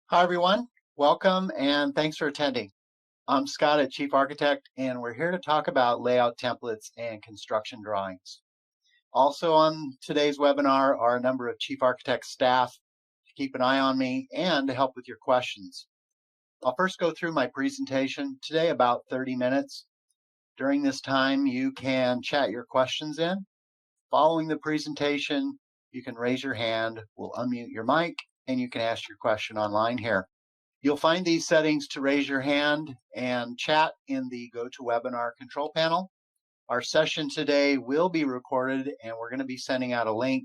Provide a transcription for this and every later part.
Hi, everyone. Welcome and thanks for attending. I'm Scott at Chief Architect, and we're here to talk about layout templates and construction drawings. Also on today's webinar are a number of Chief Architect staff to keep an eye on me and to help with your questions. I'll first go through my presentation today, about 30 minutes. During this time, you can chat your questions in. Following the presentation, you can raise your hand, we'll unmute your mic, and you can ask your question online here. You'll find these settings to raise your hand and chat in the GoToWebinar control panel. Our session today will be recorded, and we're going to be sending out a link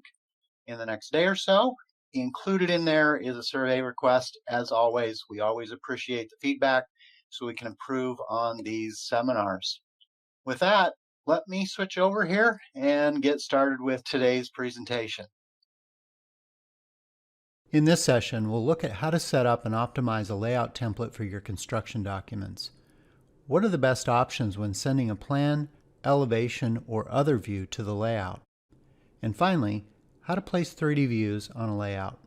in the next day or so. Included in there is a survey request. As always, we always appreciate the feedback so we can improve on these seminars. With that, let me switch over here and get started with today's presentation. In this session, we'll look at how to set up and optimize a layout template for your construction documents. What are the best options when sending a plan, elevation, or other view to the layout? And finally, how to place 3D views on a layout.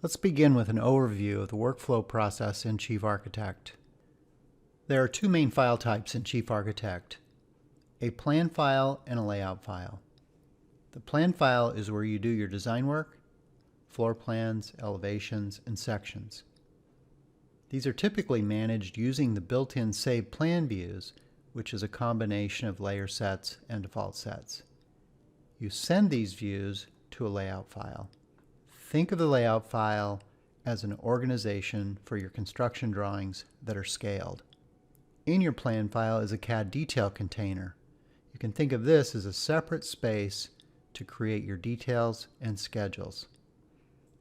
Let's begin with an overview of the workflow process in Chief Architect. There are two main file types in Chief Architect: a plan file and a layout file. The plan file is where you do your design work, floor plans, elevations, and sections. These are typically managed using the built-in Save Plan views, which is a combination of layer sets and default sets. You send these views to a layout file. Think of the layout file as an organization for your construction drawings that are scaled. In your plan file is a CAD detail container. You can think of this as a separate space to create your details and schedules.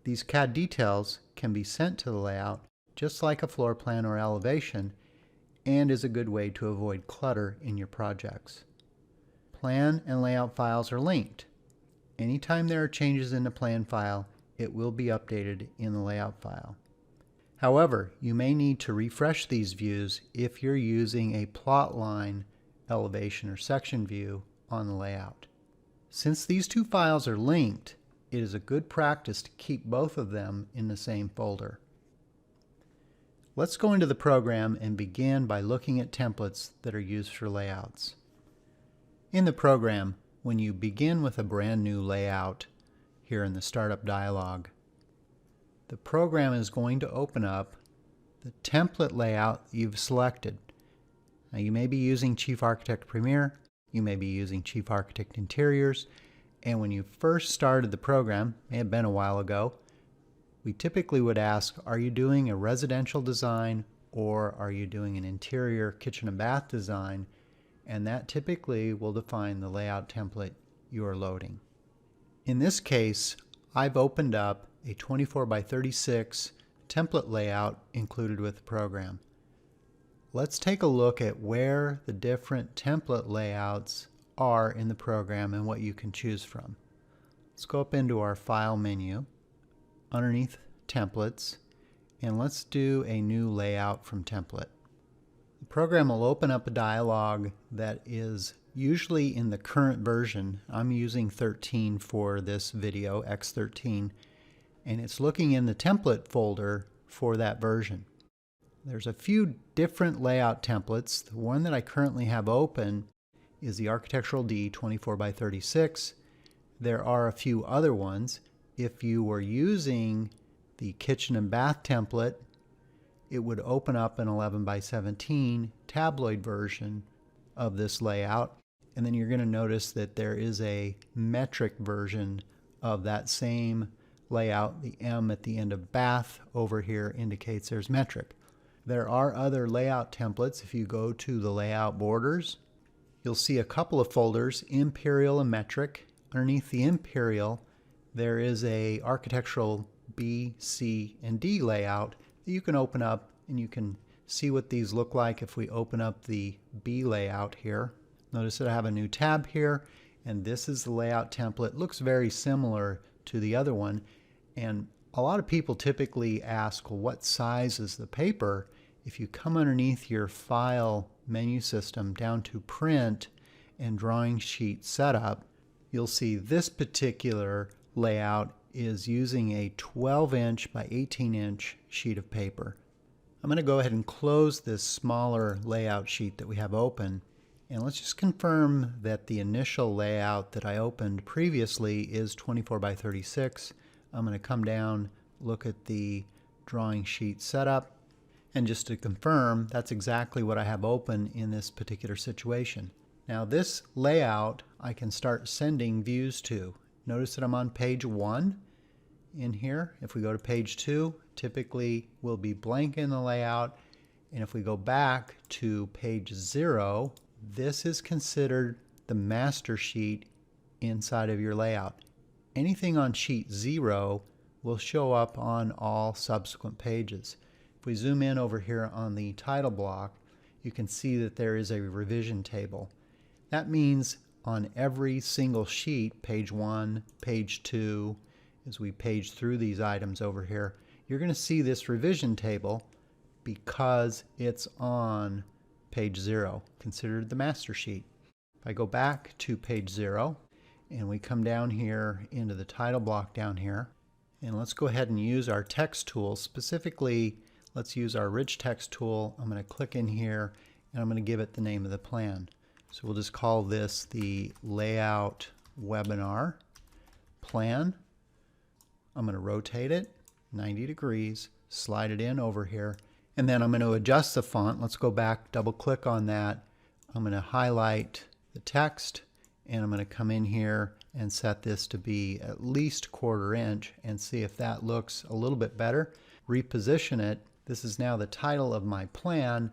These CAD details can be sent to the layout just like a floor plan or elevation, and is a good way to avoid clutter in your projects. Plan and layout files are linked. Anytime there are changes in the plan file, it will be updated in the layout file. However, you may need to refresh these views if you're using a plot line, elevation, or section view on the layout. Since these two files are linked, it is a good practice to keep both of them in the same folder. Let's go into the program and begin by looking at templates that are used for layouts. In the program, when you begin with a brand new layout here in the Startup dialog, the program is going to open up the template layout you've selected. Now, you may be using Chief Architect Premier, you may be using Chief Architect Interiors, and when you first started the program, may have been a while ago, we typically would ask, are you doing a residential design or are you doing an interior kitchen and bath design? And that typically will define the layout template you are loading. In this case, I've opened up a 24 by 36 template layout included with the program. Let's take a look at where the different template layouts are in the program and what you can choose from. Let's go up into our File menu, underneath Templates, and let's do a new layout from Template. The program will open up a dialog that is usually in the current version. I'm using 13 for this video, X13, and it's looking in the template folder for that version. There's a few different layout templates. The one that I currently have open is the Architectural D 24 by 36. There are a few other ones. If you were using the kitchen and bath template, it would open up an 11 by 17 tabloid version of this layout. And then you're going to notice that there is a metric version of that same layout. The M at the end of bath over here indicates there's metric. There are other layout templates. If you go to the layout borders, you'll see a couple of folders, Imperial and Metric. Underneath the Imperial, there is a architectural B, C, and D layout that you can open up, and you can see what these look like if we open up the B layout here. Notice that I have a new tab here, and this is the layout template. It looks very similar to the other one, and a lot of people typically ask, well, what size is the paper? If you come underneath your File menu system down to Print and Drawing Sheet Setup, you'll see this particular layout is using a 12-inch by 18-inch sheet of paper. I'm going to go ahead and close this smaller layout sheet that we have open, and let's just confirm that the initial layout that I opened previously is 24 by 36. I'm going to come down, look at the drawing sheet setup, and just to confirm, that's exactly what I have open in this particular situation. Now this layout I can start sending views to. Notice that I'm on page 1 in here. If we go to page 2, typically we'll be blank in the layout, and if we go back to page 0, this is considered the master sheet inside of your layout. Anything on sheet 0 will show up on all subsequent pages. If we zoom in over here on the title block, you can see that there is a revision table. That means on every single sheet, page 1, page 2, as we page through these items over here, you're going to see this revision table because it's on page 0, considered the master sheet. If I go back to page 0 and we come down here into the title block down here, and let's go ahead and use our text tool. Specifically, let's use our rich text tool. I'm going to click in here and I'm going to give it the name of the plan. So we'll just call this the Layout Webinar Plan. I'm going to rotate it 90 degrees, slide it in over here, and then I'm going to adjust the font. Let's go back, double click on that. I'm going to highlight the text, and I'm going to come in here and set this to be at least 1/4 inch and see if that looks a little bit better. Reposition it. This is now the title of my plan,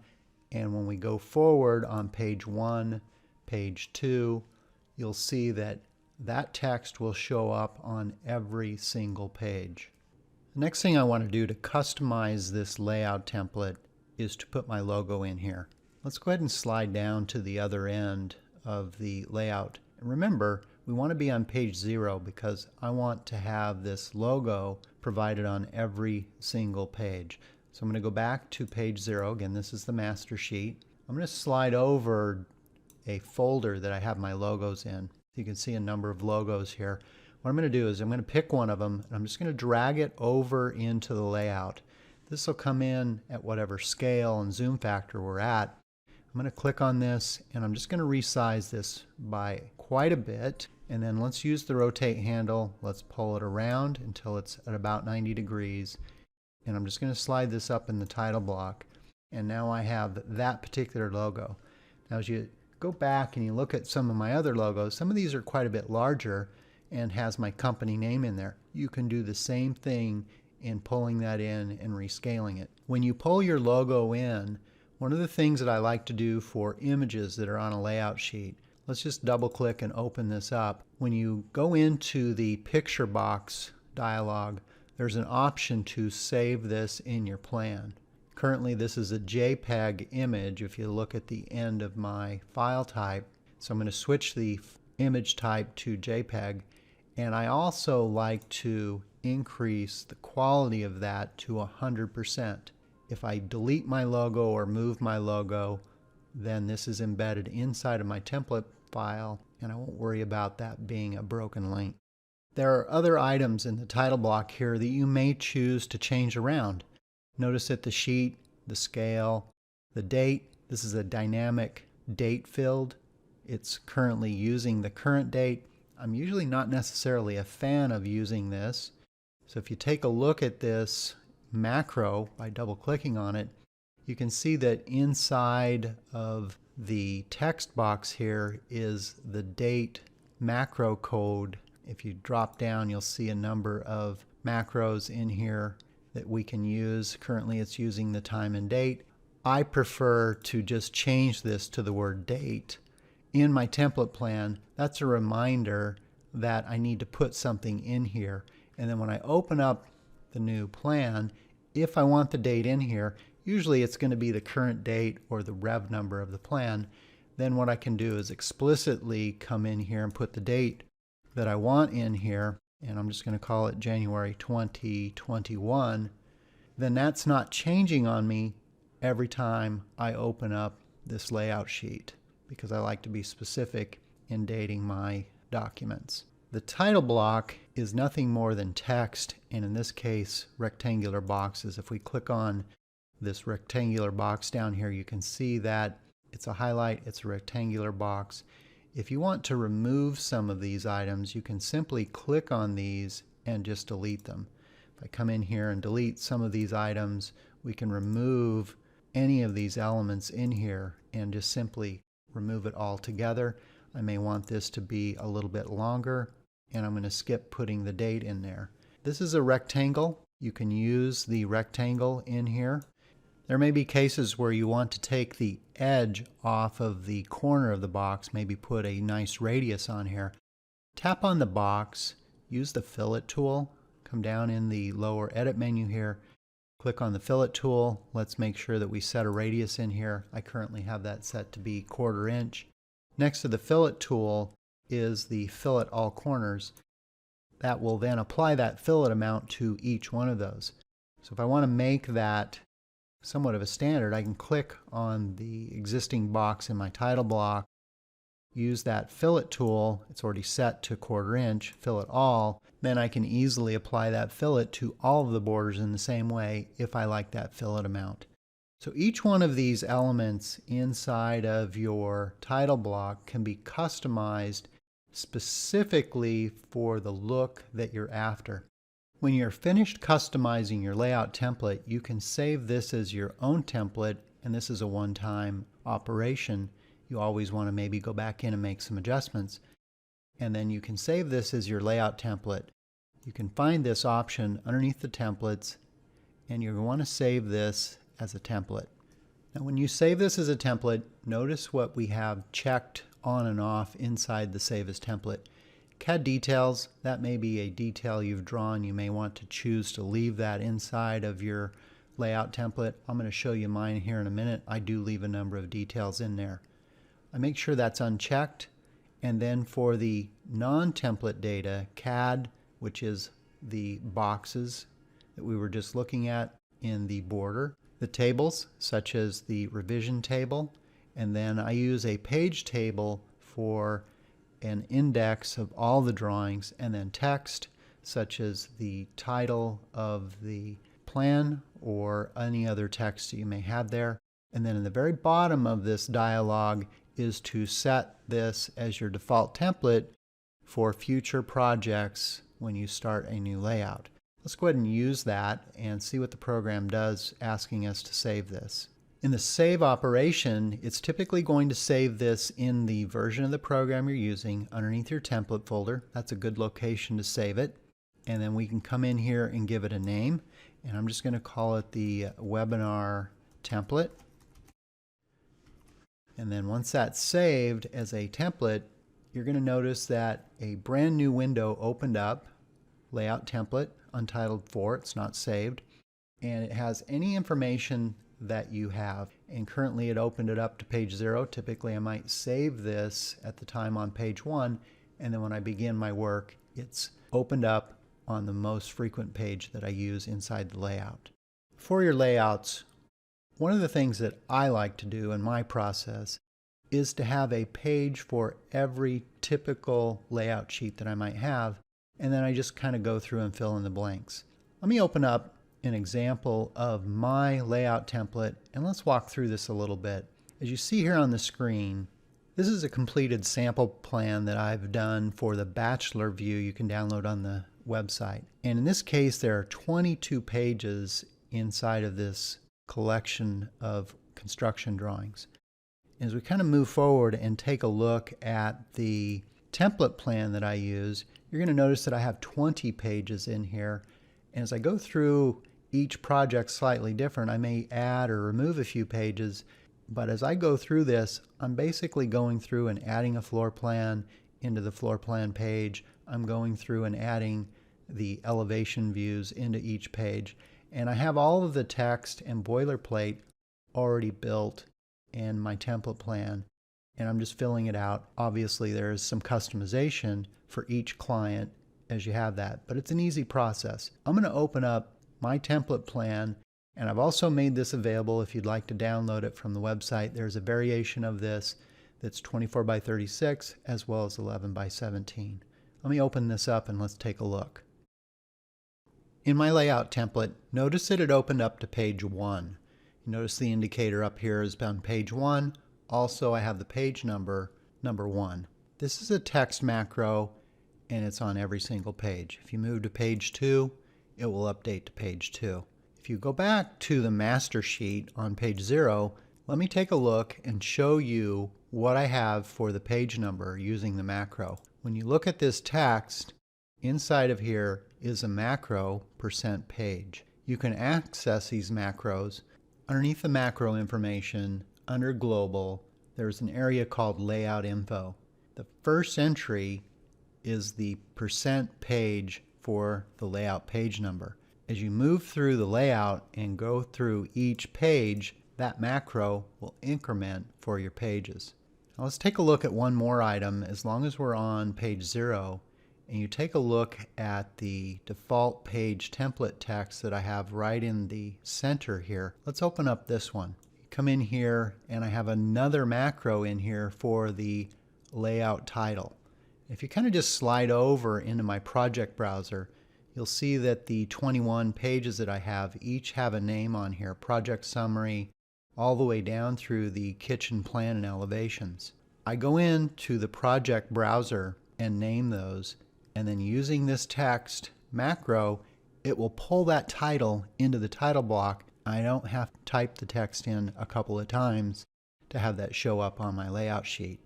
and when we go forward on page 1, page 2, you'll see that that text will show up on every single page. The next thing I want to do to customize this layout template is to put my logo in here. Let's go ahead and slide down to the other end of the layout. And remember, we want to be on page 0 because I want to have this logo provided on every single page. So I'm going to go back to page 0. Again, this is the master sheet. I'm going to slide over a folder that I have my logos in. You can see a number of logos here. What I'm going to do is I'm going to pick one of them and I'm just going to drag it over into the layout. This will come in at whatever scale and zoom factor we're at. I'm going to click on this and I'm just going to resize this by quite a bit, and then let's use the rotate handle. Let's pull it around until it's at about 90 degrees, and I'm just going to slide this up in the title block, and now I have that particular logo. Now as you go back and you look at some of my other logos, some of these are quite a bit larger and has my company name in there. You can do the same thing in pulling that in and rescaling it. When you pull your logo in, one of the things that I like to do for images that are on a layout sheet, let's just double click and open this up. When you go into the picture box dialog, there's an option to save this in your plan. Currently this is a JPEG image if you look at the end of my file type. So I'm going to switch the image type to JPEG, and I also like to increase the quality of that to 100%. If I delete my logo or move my logo, then this is embedded inside of my template file and I won't worry about that being a broken link. There are other items in the title block here that you may choose to change around. Notice that the sheet, the scale, the date, this is a dynamic date field. It's currently using the current date. I'm usually not necessarily a fan of using this. So if you take a look at this macro by double clicking on it, you can see that inside of the text box here is the date macro code. If you drop down, you'll see a number of macros in here that we can use. Currently it's using the time and date. I prefer to just change this to the word date. In my template plan, that's a reminder that I need to put something in here. And then when I open up the new plan, if I want the date in here, usually it's going to be the current date or the rev number of the plan. Then what I can do is explicitly come in here and put the date that I want in here, and I'm just going to call it January 2021. Then that's not changing on me every time I open up this layout sheet, because I like to be specific in dating my documents. The title block is nothing more than text, and in this case, rectangular boxes. If we click on this rectangular box down here, you can see that it's a highlight, it's a rectangular box. If you want to remove some of these items, you can simply click on these and just delete them. If I come in here and delete some of these items, we can remove any of these elements in here and just simply remove it all together. I may want this to be a little bit longer, and I'm going to skip putting the date in there. This is a rectangle. You can use the rectangle in here. There may be cases where you want to take the edge off of the corner of the box, maybe put a nice radius on here. Tap on the box, use the fillet tool, come down in the lower edit menu here, click on the fillet tool. Let's make sure that we set a radius in here. I currently have that set to be 1/4 inch. Next to the fillet tool is the fillet all corners. That will then apply that fillet amount to each one of those. So if I want to make that somewhat of a standard, I can click on the existing box in my title block, use that fillet tool, it's already set to 1/4 inch, fillet all, then I can easily apply that fillet to all of the borders in the same way if I like that fillet amount. So each one of these elements inside of your title block can be customized specifically for the look that you're after. When you're finished customizing your layout template, you can save this as your own template, and this is a one-time operation. You always want to maybe go back in and make some adjustments. And then you can save this as your layout template. You can find this option underneath the templates, and you're going to want to save this as a template. Now when you save this as a template, notice what we have checked on and off inside the Save as Template. CAD details, that may be a detail you've drawn. You may want to choose to leave that inside of your layout template. I'm going to show you mine here in a minute. I do leave a number of details in there. I make sure that's unchecked, and then for the non-template data, CAD, which is the boxes that we were just looking at in the border, the tables, such as the revision table, and then I use a page table for an index of all the drawings, and then text, such as the title of the plan or any other text that you may have there. And then in the very bottom of this dialog is to set this as your default template for future projects when you start a new layout. Let's go ahead and use that and see what the program does, asking us to save this. In the save operation, it's typically going to save this in the version of the program you're using underneath your template folder. That's a good location to save it. And then we can come in here and give it a name. And I'm just going to call it the webinar template. And then once that's saved as a template, you're going to notice that a brand new window opened up, layout template, Untitled 4, it's not saved. And it has any information that you have, and currently it opened it up to page 0. Typically I might save this at the time on page 1, and then when I begin my work it's opened up on the most frequent page that I use inside the layout. For your layouts, one of the things that I like to do in my process is to have a page for every typical layout sheet that I might have, and then I just kind of go through and fill in the blanks. Let me open up an example of my layout template, and let's walk through this a little bit. As you see here on the screen, this is a completed sample plan that I've done for the bachelor view you can download on the website. And in this case, there are 22 pages inside of this collection of construction drawings. As we kind of move forward and take a look at the template plan that I use, you're going to notice that I have 20 pages in here. And as I go through each project slightly different, I may add or remove a few pages, but as I go through this, I'm basically going through and adding a floor plan into the floor plan page. I'm going through and adding the elevation views into each page, and I have all of the text and boilerplate already built in my template plan, and I'm just filling it out. Obviously there is some customization for each client as you have that, but it's an easy process. I'm going to open up my template plan, and I've also made this available if you'd like to download it from the website. There's a variation of this that's 24 by 36 as well as 11 by 17. Let me open this up and let's take a look. In my layout template, notice that it opened up to page 1. You notice the indicator up here is on page 1. Also, I have the page number 1. This is a text macro and it's on every single page. If you move to page 2, it will update to page 2. If you go back to the master sheet on page 0, let me take a look and show you what I have for the page number using the macro. When you look at this text, inside of here is a macro %page. You can access these macros. Underneath the macro information, under global, there's an area called layout info. The first entry is the %page for the layout page number. As you move through the layout and go through each page, that macro will increment for your pages. Now let's take a look at one more item as long as we're on page 0 and you take a look at the default page template text that I have right in the center here. Let's open up this one. Come in here and I have another macro in here for the layout title. If you kind of just slide over into my project browser, you'll see that the 21 pages that I have each have a name on here, project summary, all the way down through the kitchen plan and elevations. I go into the project browser and name those, and then using this text macro, it will pull that title into the title block. I don't have to type the text in a couple of times to have that show up on my layout sheet.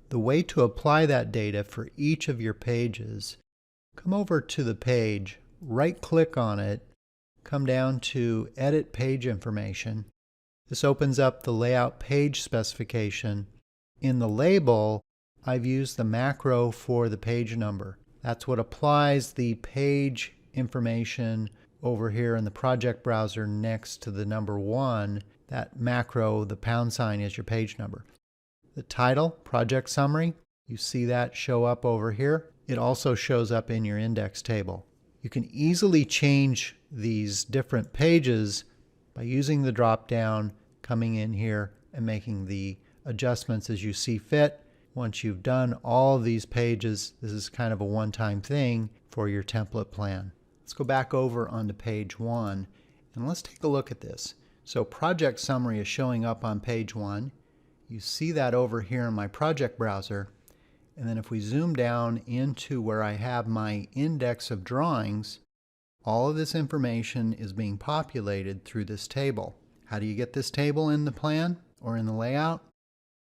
The way to apply that data for each of your pages, come over to the page, right-click on it, come down to Edit Page Information. This opens up the layout page specification. In the label, I've used the macro for the page number. That's what applies the page information over here in the project browser next to the number 1. That macro, the #, is your page number. The title, project summary, you see that show up over here. It also shows up in your index table. You can easily change these different pages by using the drop down, coming in here and making the adjustments as you see fit. Once you've done all of these pages, this is kind of a one-time thing for your template plan. Let's go back over onto page 1 and let's take a look at this. So project summary is showing up on page 1. You see that over here in my project browser. And then if we zoom down into where I have my index of drawings, all of this information is being populated through this table. How do you get this table in the plan or in the layout?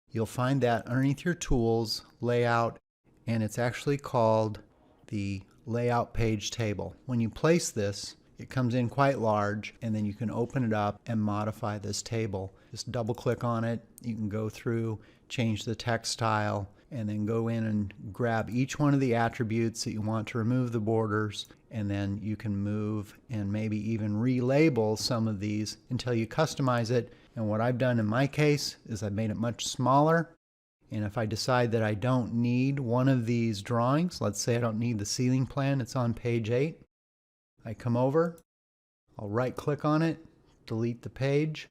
You'll find that underneath your tools, layout, and it's actually called the layout page table. When you place this, it comes in quite large, and then you can open it up and modify this table. Just double click on it. You can go through, change the text style, and then go in and grab each one of the attributes that you want to remove the borders, and then you can move and maybe even relabel some of these until you customize it. And what I've done in my case is I've made it much smaller. And if I decide that I don't need one of these drawings, let's say I don't need the ceiling plan, it's on page 8. I come over, I'll right click on it, delete the page.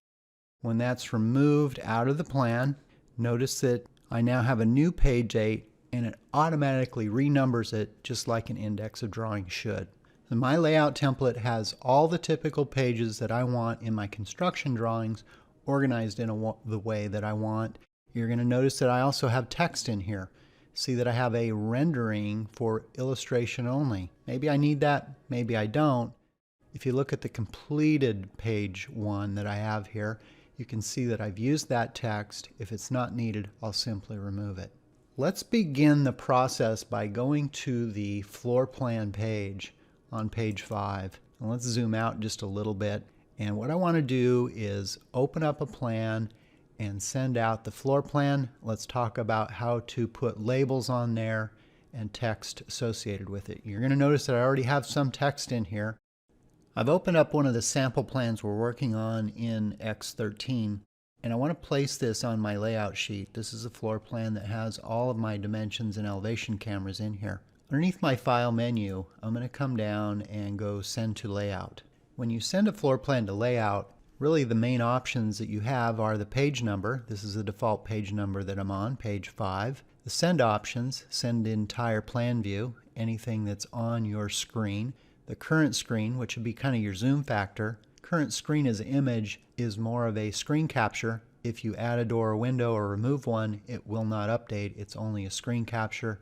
When that's removed out of the plan, notice that I now have a new page 8 and it automatically renumbers it just like an index of drawings should. And my layout template has all the typical pages that I want in my construction drawings organized in the way that I want. You're going to notice that I also have text in here. See that I have a rendering for illustration only. Maybe I need that, maybe I don't. If you look at the completed page 1 that I have here, you can see that I've used that text. If it's not needed, I'll simply remove it. Let's begin the process by going to the floor plan page on page 5. And let's zoom out just a little bit. And what I want to do is open up a plan and send out the floor plan. Let's talk about how to put labels on there and text associated with it. You're going to notice that I already have some text in here. I've opened up one of the sample plans we're working on in X13, and I want to place this on my layout sheet. This is a floor plan that has all of my dimensions and elevation cameras in here. Underneath my file menu, I'm going to come down and go send to layout. When you send a floor plan to layout, really the main options that you have are the page number. This is the default page number that I'm on, page 5. The send options send entire plan view, anything that's on your screen. The current screen, which would be kind of your zoom factor. Current screen as image is more of a screen capture. If you add a door or window or remove one, it will not update. It's only a screen capture.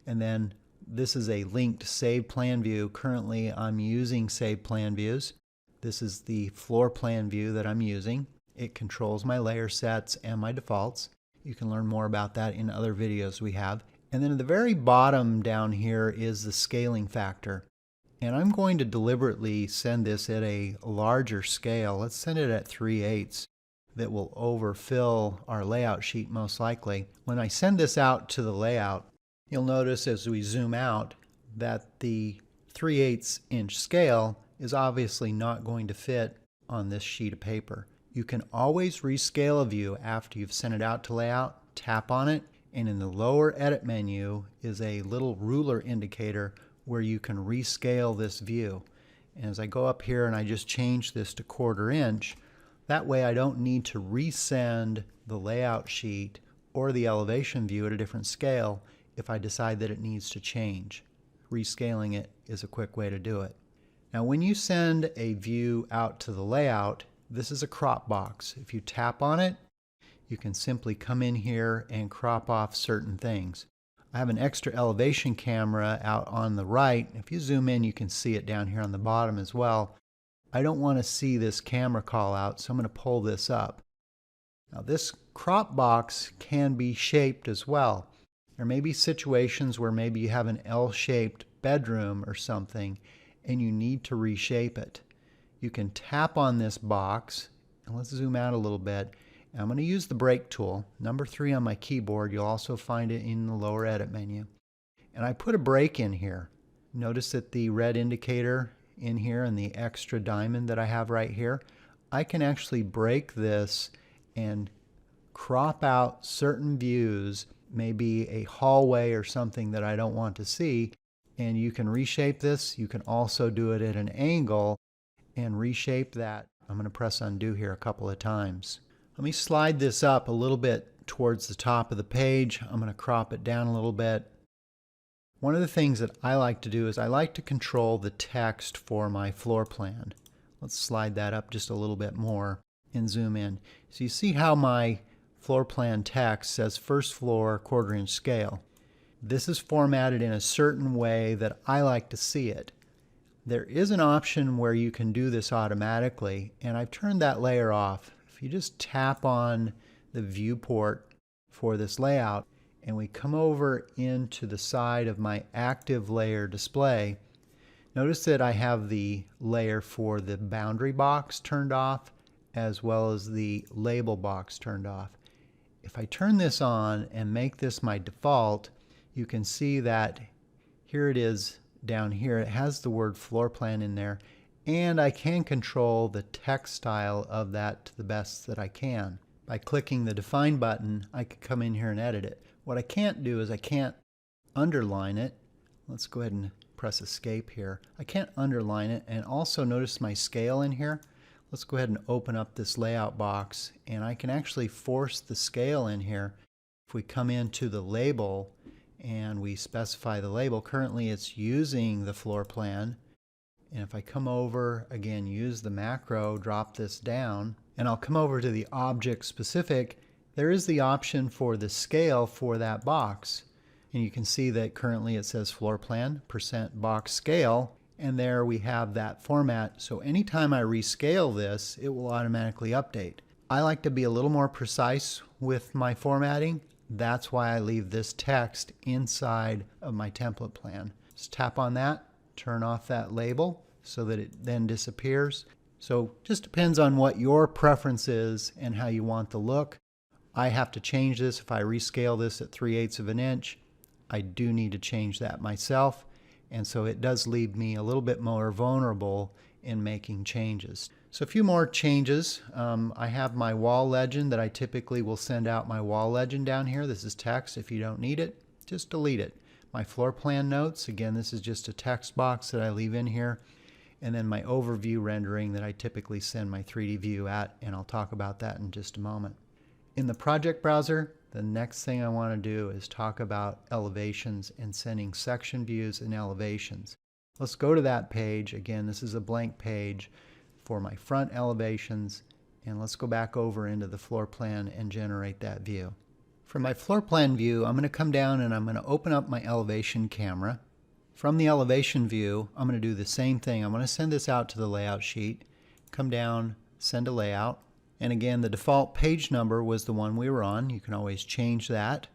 And then this is a linked save plan view. Currently I'm using save plan views. This is the floor plan view that I'm using. It controls my layer sets and my defaults. You can learn more about that in other videos we have. And then at the very bottom down here is the scaling factor. And I'm going to deliberately send this at a larger scale. Let's send it at 3/8. That will overfill our layout sheet most likely. When I send this out to the layout, you'll notice as we zoom out that the 3/8 inch scale is obviously not going to fit on this sheet of paper. You can always rescale a view after you've sent it out to layout. Tap on it, and in the lower edit menu is a little ruler indicator where you can rescale this view. And as I go up here and I just change this to 1/4 inch, that way I don't need to resend the layout sheet or the elevation view at a different scale if I decide that it needs to change. Rescaling it is a quick way to do it. Now when you send a view out to the layout, this is a crop box. If you tap on it, you can simply come in here and crop off certain things. I have an extra elevation camera out on the right. If you zoom in, you can see it down here on the bottom as well. I don't want to see this camera call out, so I'm going to pull this up. Now this crop box can be shaped as well. There may be situations where maybe you have an L-shaped bedroom or something and you need to reshape it. You can tap on this box, and let's zoom out a little bit. I'm going to use the break tool, number 3 on my keyboard. You'll also find it in the lower edit menu. And I put a break in here. Notice that the red indicator in here and the extra diamond that I have right here, I can actually break this and crop out certain views, maybe a hallway or something that I don't want to see, and you can reshape this. You can also do it at an angle and reshape that. I'm going to press undo here a couple of times. Let me slide this up a little bit towards the top of the page. I'm going to crop it down a little bit. One of the things that I like to do is I like to control the text for my floor plan. Let's slide that up just a little bit more and zoom in. So you see how my floor plan text says first floor 1/4 inch scale. This is formatted in a certain way that I like to see it. There is an option where you can do this automatically, and I've turned that layer off. If you just tap on the viewport for this layout and we come over into the side of my active layer display, notice that I have the layer for the boundary box turned off as well as the label box turned off. If I turn this on and make this my default, you can see that here it is down here. It has the word floor plan in there, and I can control the text style of that to the best that I can. By clicking the define button, I can come in here and edit it. What I can't do is I can't underline it. Let's go ahead and press escape here. I can't underline it, and also notice my scale in here. Let's go ahead and open up this layout box, and I can actually force the scale in here. If we come into the label and we specify the label, currently it's using the floor plan. And if I come over, again, use the macro, drop this down, and I'll come over to the object specific, there is the option for the scale for that box. And you can see that currently it says floor plan, %box scale, and there we have that format. So anytime I rescale this, it will automatically update. I like to be a little more precise with my formatting. That's why I leave this text inside of my template plan. Just tap on that, turn off that label so that it then disappears. So just depends on what your preference is and how you want the look. I have to change this. If I rescale this at 3/8 of an inch, I do need to change that myself. And so it does leave me a little bit more vulnerable in making changes. So a few more changes. I have my wall legend that I typically will send out my wall legend down here. This is text. If you don't need it, just delete it. My floor plan notes, again, this is just a text box that I leave in here. And then my overview rendering that I typically send my 3D view at, and I'll talk about that in just a moment. In the project browser, the next thing I want to do is talk about elevations and sending section views and elevations. Let's go to that page. Again, this is a blank page for my front elevations, and let's go back over into the floor plan and generate that view. For my floor plan view, I'm going to come down and I'm going to open up my elevation camera. From the elevation view, I'm going to do the same thing. I'm going to send this out to the layout sheet, come down, send a layout. And again, the default page number was the one we were on. You can always change that.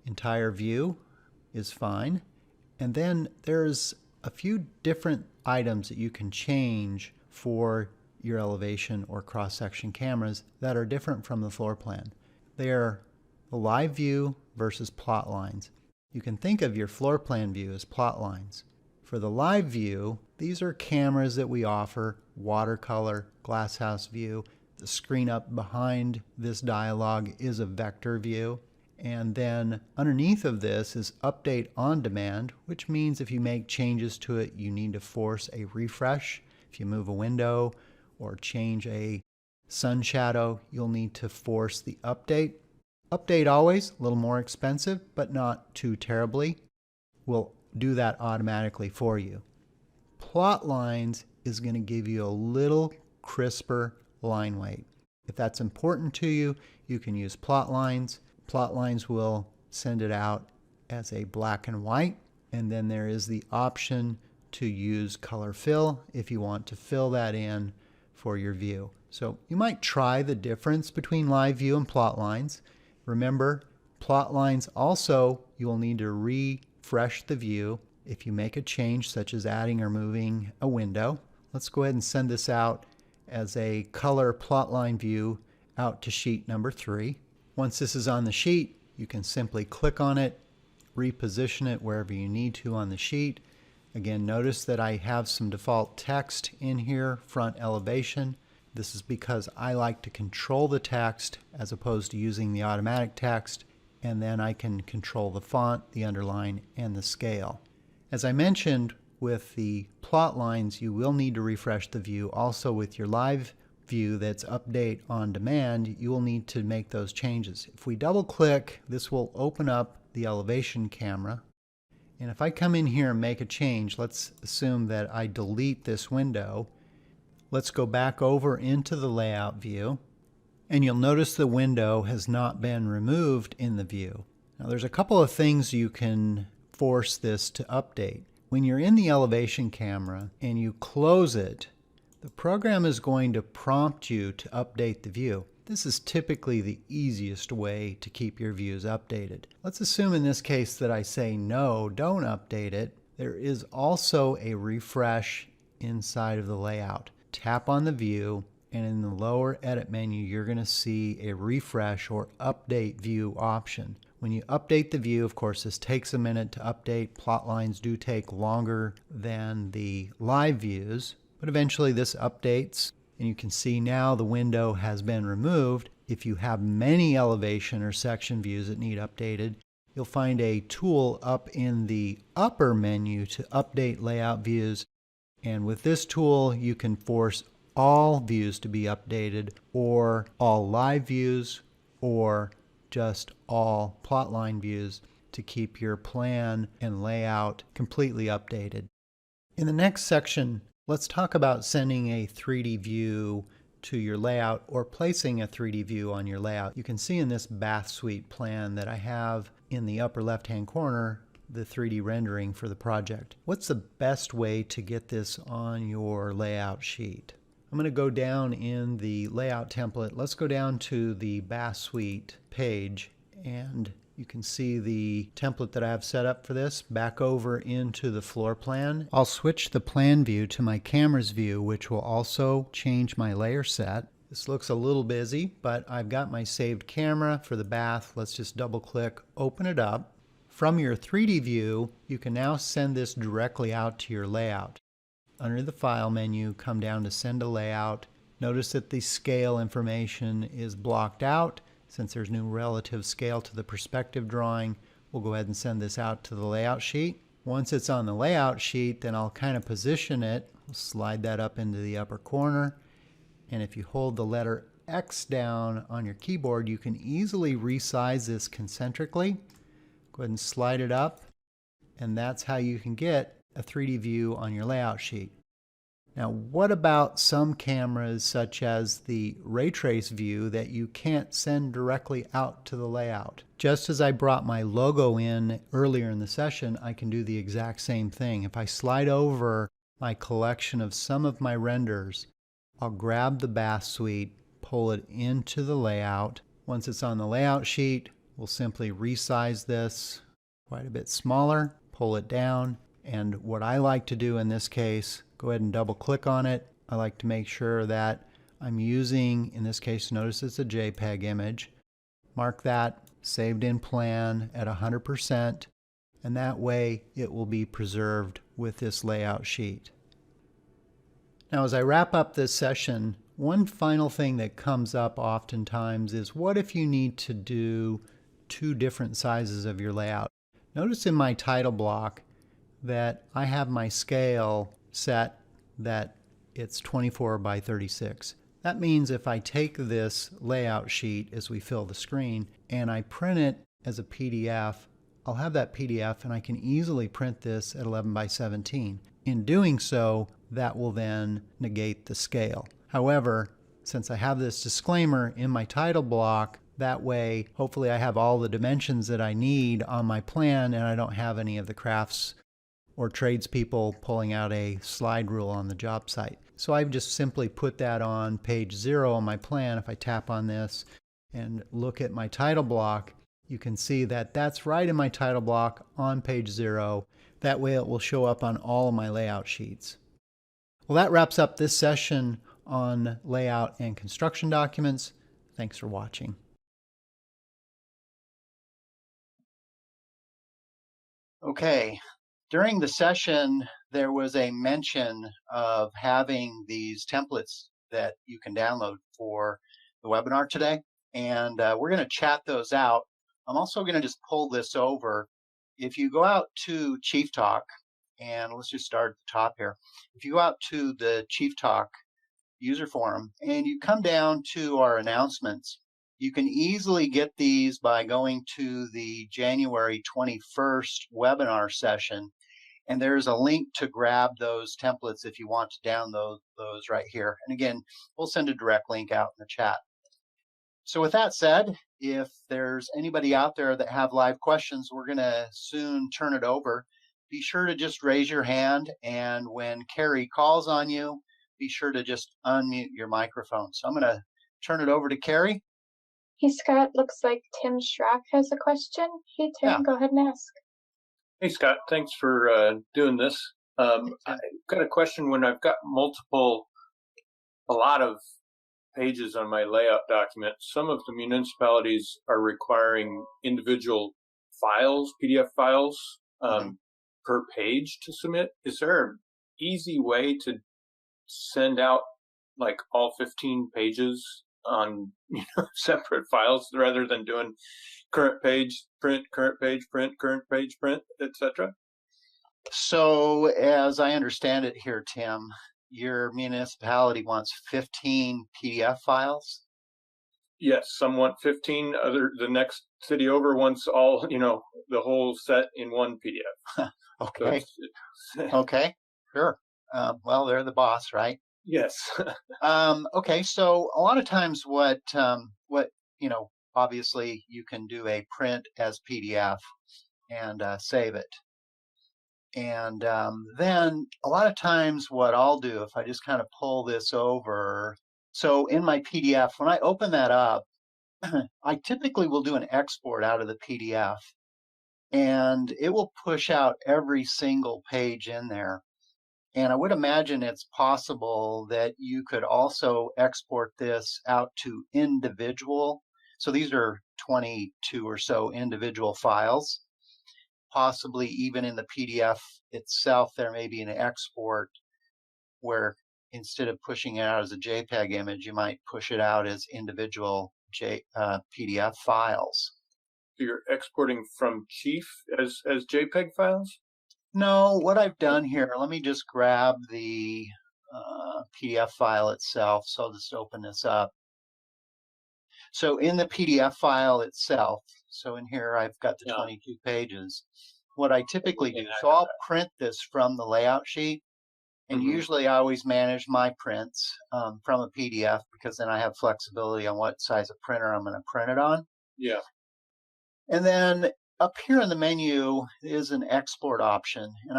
Entire view is fine. And then there's a few different items that you can change for your elevation or cross-section cameras that are different from the floor plan. They are the live view versus plot lines. You can think of your floor plan view as plot lines. For the live view, these are cameras that we offer: watercolor, glasshouse view. The screen up behind this dialog is a vector view. And then underneath of this is update on demand, which means if you make changes to it, you need to force a refresh. If you move a window or change a sun shadow, you'll need to force the update. Update always, a little more expensive, but not too terribly. We'll do that automatically for you. Plot lines is going to give you a little crisper line weight. If that's important to you, you can use plot lines. Plot lines will send it out as a black and white, and then there is the option to use color fill if you want to fill that in for your view. So you might try the difference between live view and plot lines. Remember, plot lines also, you will need to refresh the view if you make a change such as adding or moving a window. Let's go ahead and send this out as a color plotline view out to sheet number 3. Once this is on the sheet, you can simply click on it, reposition it wherever you need to on the sheet. Again, notice that I have some default text in here, front elevation. This is because I like to control the text as opposed to using the automatic text, and then I can control the font, the underline, and the scale. As I mentioned, with the plot lines, you will need to refresh the view. Also with your live view that's update on demand, you will need to make those changes. If we double click, this will open up the elevation camera. And if I come in here and make a change, let's assume that I delete this window. Let's go back over into the layout view, and you'll notice the window has not been removed in the view. Now there's a couple of things you can force this to update. When you're in the elevation camera and you close it, the program is going to prompt you to update the view. This is typically the easiest way to keep your views updated. Let's assume in this case that I say no, don't update it. There is also a refresh inside of the layout. Tap on the view, and in the lower edit menu you're going to see a refresh or update view option. When you update the view, of course this takes a minute to update. Plot lines do take longer than the live views, but eventually this updates, and you can see now the window has been removed. If you have many elevation or section views that need updated, you'll find a tool up in the upper menu to update layout views. And with this tool, you can force all views to be updated, or all live views, or just all plotline views to keep your plan and layout completely updated. In the next section, let's talk about sending a 3D view to your layout or placing a 3D view on your layout. You can see in this bath suite plan that I have in the upper left-hand corner the 3D rendering for the project. What's the best way to get this on your layout sheet? I'm going to go down in the layout template. Let's go down to the bath suite page, and you can see the template that I have set up for this. Back over into the floor plan. I'll switch the plan view to my camera's view, which will also change my layer set. This looks a little busy, but I've got my saved camera for the bath. Let's just double click, open it up. From your 3D view, you can now send this directly out to your layout. Under the File menu, come down to Send a Layout. Notice that the scale information is blocked out. Since there's no relative scale to the perspective drawing, we'll go ahead and send this out to the layout sheet. Once it's on the layout sheet, then I'll kind of position it. We'll slide that up into the upper corner. And if you hold the letter X down on your keyboard, you can easily resize this concentrically. Go ahead and slide it up, and that's how you can get a 3D view on your layout sheet. Now, what about some cameras, such as the ray trace view, that you can't send directly out to the layout? Just as I brought my logo in earlier in the session, I can do the exact same thing. If I slide over my collection of some of my renders, I'll grab the bath suite, pull it into the layout. Once it's on the layout sheet, we'll simply resize this quite a bit smaller, pull it down, and what I like to do in this case, go ahead and double click on it. I like to make sure that I'm using, in this case, notice it's a JPEG image. Mark that saved in plan at 100%, and that way it will be preserved with this layout sheet. Now, as I wrap up this session, one final thing that comes up oftentimes is, what if you need to do two different sizes of your layout? Notice in my title block that I have my scale set that it's 24 by 36. That means if I take this layout sheet as we fill the screen and I print it as a PDF, I'll have that PDF and I can easily print this at 11 by 17. In doing so, that will then negate the scale. However, since I have this disclaimer in my title block, that way, hopefully I have all the dimensions that I need on my plan and I don't have any of the crafts or tradespeople pulling out a slide rule on the job site. So I've just simply put that on page 0 on my plan. If I tap on this and look at my title block, you can see that that's right in my title block on page 0. That way it will show up on all of my layout sheets. Well, that wraps up this session on layout and construction documents. Thanks for watching. Okay, during the session, there was a mention of having these templates that you can download for the webinar today, and we're going to chat those out. I'm also going to just pull this over. If you go out to Chief Talk, and let's just start at the top here. If you go out to the Chief Talk user forum and you come down to our announcements, you can easily get these by going to the January 21st webinar session, and there's a link to grab those templates if you want to download those right here. And again, we'll send a direct link out in the chat. So with that said, if there's anybody out there that have live questions, we're going to soon turn it over. Be sure to just raise your hand, and when Carrie calls on you, be sure to just unmute your microphone. So I'm going to turn it over to Carrie. Hey, Scott, looks like Tim Schrock has a question. Hey, Tim, Yeah. Go ahead and ask. Hey, Scott, thanks for doing this. I've got a question. When I've got a lot of pages on my layout document, some of the municipalities are requiring individual files, PDF files, per page to submit. Is there an easy way to send out like all 15 pages on separate files rather than doing current page print, current page print, current page print, etc.? So as I understand it here, Tim, your municipality wants 15 PDF files? Yes, some want 15. The next city over wants all, the whole set in one PDF. Okay. Okay, sure. Well, they're the boss, right? Yes. Okay, so a lot of times what obviously you can do a print as PDF and save it. And then a lot of times what I'll do, if I just kind of pull this over, so in my PDF, when I open that up, I typically will do an export out of the PDF, and it will push out every single page in there. And I would imagine it's possible that you could also export this out to individual. So these are 22 or so individual files. Possibly even in the PDF itself, there may be an export where instead of pushing it out as a JPEG image, you might push it out as individual PDF files. So you're exporting from Chief as JPEG files? No, what I've done here, let me just grab the PDF file itself. So I'll just open this up. So in the PDF file itself, so in here I've got the Yeah. 22 pages. What I typically do, Yeah, so I'll print this from the layout sheet, and Mhm. usually I always manage my prints from a PDF because then I have flexibility on what size of printer I'm going to print it on. Yeah. And then up here in the menu is an export option, and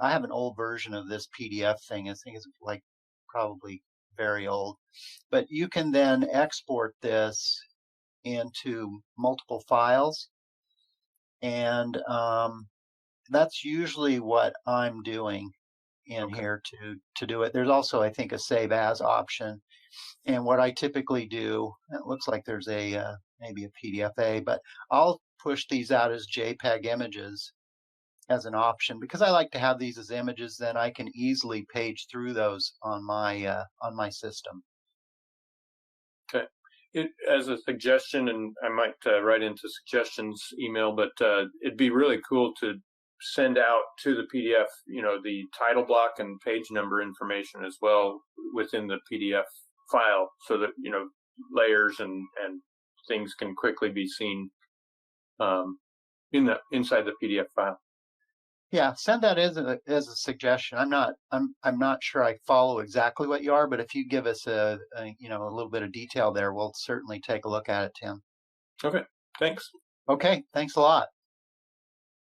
I have an old version of this PDF thing. I think it's like probably very old, but you can then export this into multiple files, and that's usually what I'm doing in here to do it. There's also, I think, a save as option, and what I typically do, it looks like there's a maybe a PDFA, but I'll push these out as JPEG images as an option because I like to have these as images. Then I can easily page through those on my system. Okay. As a suggestion, and I might write into suggestions email, but it'd be really cool to send out to the PDF, the title block and page number information as well within the PDF file, so that layers and things can quickly be seen inside the PDF file. Yeah, send that as a suggestion. I'm not sure I follow exactly what you are, but if you give us a little bit of detail there, we'll certainly take a look at it, Tim. Okay, thanks. Okay, thanks a lot.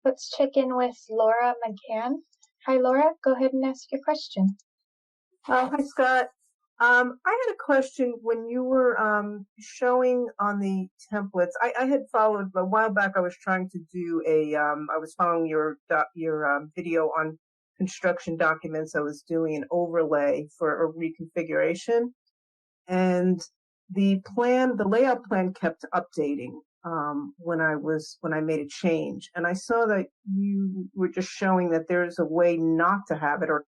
Let's check in with Laura McCann. Hi, Laura. Go ahead and ask your question. Hi, Scott. I had a question when you were showing on the templates. I had followed a while back. I was trying to do I was following your video on construction documents. I was doing an overlay for a reconfiguration, and the layout plan kept updating when I made a change. And I saw that you were just showing that there's a way not to have it, or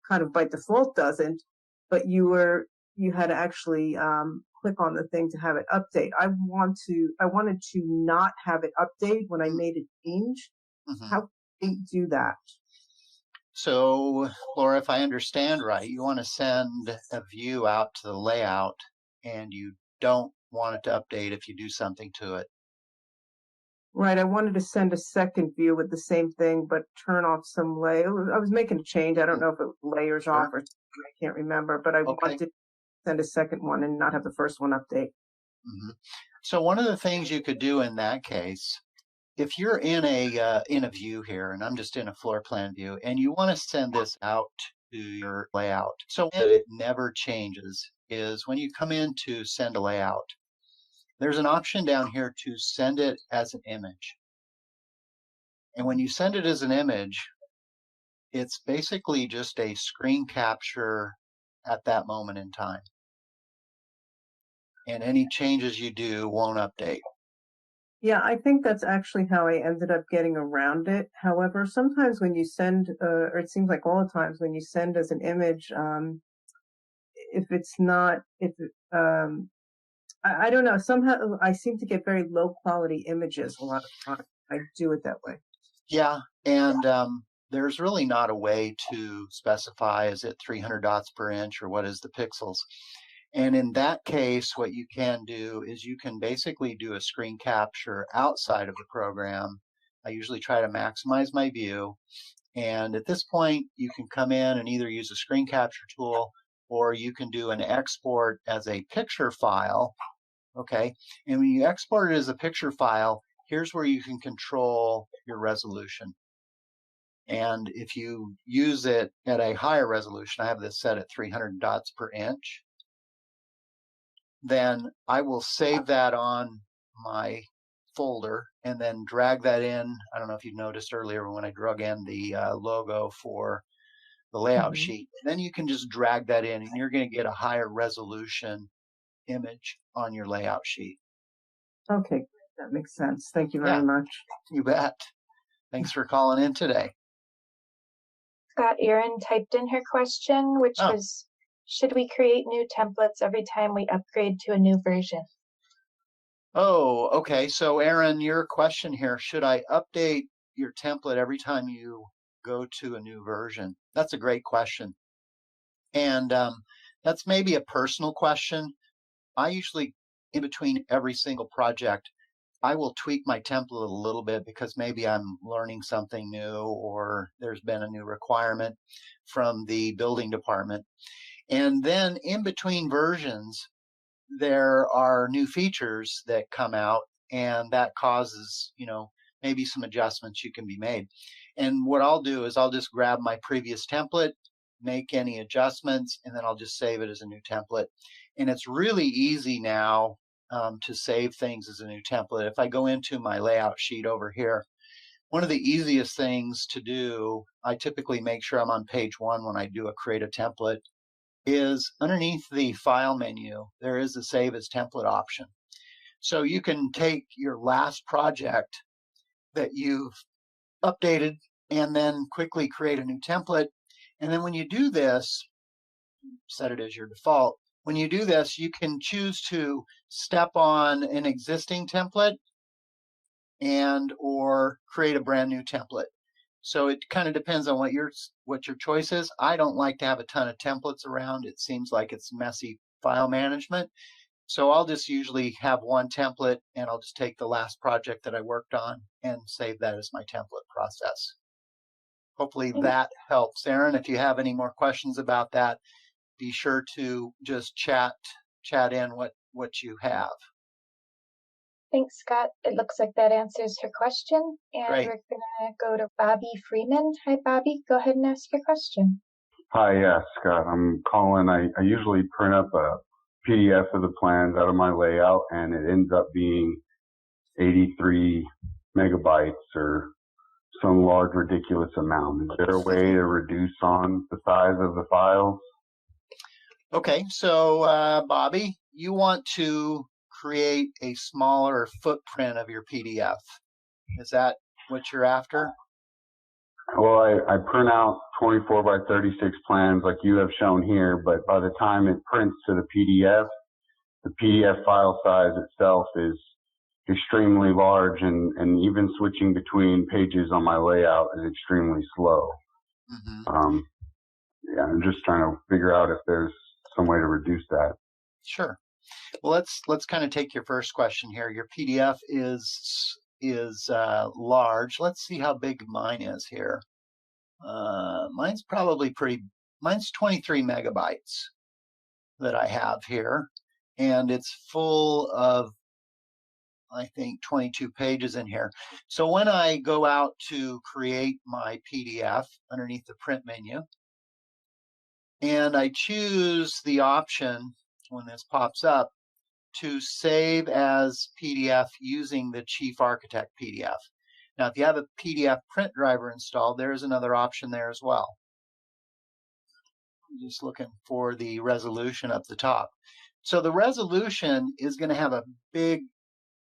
kind of by default doesn't, but you had to actually click on the thing to have it update. I wanted to not have it update when I made a change. Mm-hmm. How do you do that? So, Laura, if I understand right, you want to send a view out to the layout, and you don't want it to update if you do something to it. Right. I wanted to send a second view with the same thing, but turn off some layer. I was making a change. I don't know if it was layers Sure. off or something. I can't remember, but I wanted to send a second one and not have the first one update. Mm-hmm. So one of the things you could do in that case, if you're in a view here, and I'm just in a floor plan view, and you want to send this out to your layout, so that it never changes, is when you come in to send a layout, there's an option down here to send it as an image. And when you send it as an image, it's basically just a screen capture at that moment in time. And any changes you do won't update. Yeah, I think that's actually how I ended up getting around it. However, sometimes when you send, or it seems like all the times when you send as an image, I don't know. Somehow I seem to get very low quality images a lot of times. I do it that way. Yeah, and there's really not a way to specify, is it 300 dots per inch or what is the pixels? And in that case, what you can do is you can basically do a screen capture outside of the program. I usually try to maximize my view. And at this point, you can come in and either use a screen capture tool, or you can do an export as a picture file. Okay, and when you export it as a picture file, here's where you can control your resolution. And if you use it at a higher resolution, I have this set at 300 dots per inch, then I will save that on my folder and then drag that in. I don't know if you noticed earlier when I drug in the logo for the layout sheet. Then you can just drag that in and you're going to get a higher resolution image on your layout sheet. Okay, that makes sense. Thank you very much. You bet. Thanks for calling in today. Scott, Erin typed in her question, which was, should we create new templates every time we upgrade to a new version? Oh, okay. So Erin, your question here, should I update your template every time you go to a new version? That's a great question. And that's maybe a personal question. I usually in between every single project, I will tweak my template a little bit because maybe I'm learning something new or there's been a new requirement from the building department. And then in between versions, there are new features that come out, and that causes, maybe some adjustments you can be made. And what I'll do is I'll just grab my previous template, make any adjustments, and then I'll just save it as a new template. And it's really easy now to save things as a new template. If I go into my layout sheet over here, one of the easiest things to do, I typically make sure I'm on page 1 when I do a create a template, is underneath the file menu, there is a save as template option. So you can take your last project that you've updated and then quickly create a new template. And then when you do this, set it as your default. When you do this, you can choose to step on an existing template and or create a brand new template. So it kind of depends on what your choice is. I don't like to have a ton of templates around. It seems like it's messy file management. So I'll just usually have one template, and I'll just take the last project that I worked on and save that as my template process. Hopefully that helps. Aaron, if you have any more questions about that, be sure to just chat in what you have. Thanks, Scott. It looks like that answers her question. And Great. we're going to go to Bobby Freeman. Hi, Bobby. Go ahead and ask your question. Hi, yes, Scott. I'm calling. I usually print up a PDF of the plans out of my layout, and it ends up being 83 megabytes or some large, ridiculous amount. Is there a way to reduce on the size of the files? Okay, so Bobby, you want to create a smaller footprint of your PDF. Is that what you're after? Well, I print out 24 by 36 plans like you have shown here, but by the time it prints to the PDF file size itself is extremely large, and even switching between pages on my layout is extremely slow. Mm-hmm. Yeah, I'm just trying to figure out if there's some way to reduce that. Sure. Well, let's kind of take your first question here. Your PDF is large. Let's see how big mine is here. Mine's probably mine's 23 megabytes that I have here, and it's full of, I think, 22 pages in here. So when I go out to create my PDF underneath the print menu, and I choose the option when this pops up to save as PDF using the Chief Architect PDF. Now, if you have a PDF print driver installed, there is another option there as well. I'm just looking for the resolution up the top. So the resolution is going to have a big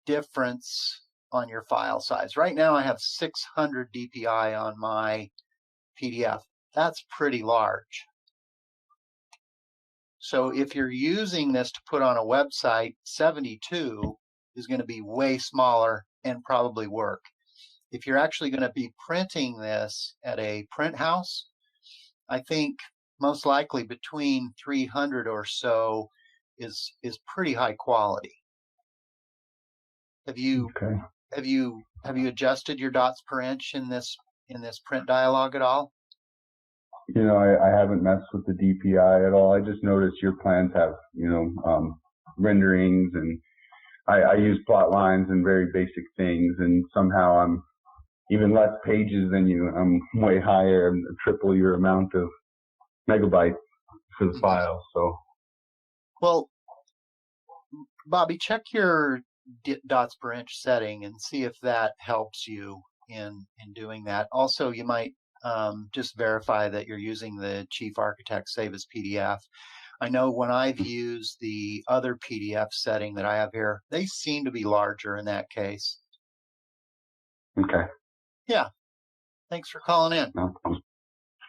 difference on your file size. Right now I have 600 dpi on my PDF. That's pretty large. So if you're using this to put on a website, 72 is going to be way smaller and probably work. If you're actually going to be printing this at a print house, I think most likely between 300 or so is pretty high quality. Have you adjusted your dots per inch in this print dialog at all? You know, I haven't messed with the DPI at all. I just noticed your plans have, renderings, and I use plot lines and very basic things, and somehow I'm even less pages than you. I'm way higher. I'm triple your amount of megabytes for the file. So, well, Bobby, check your dots per inch setting and see if that helps you in doing that. Also, you might just verify that you're using the Chief Architect Save as PDF. I know when I've used the other PDF setting that I have here, they seem to be larger in that case. Okay. Yeah. Thanks for calling in. No,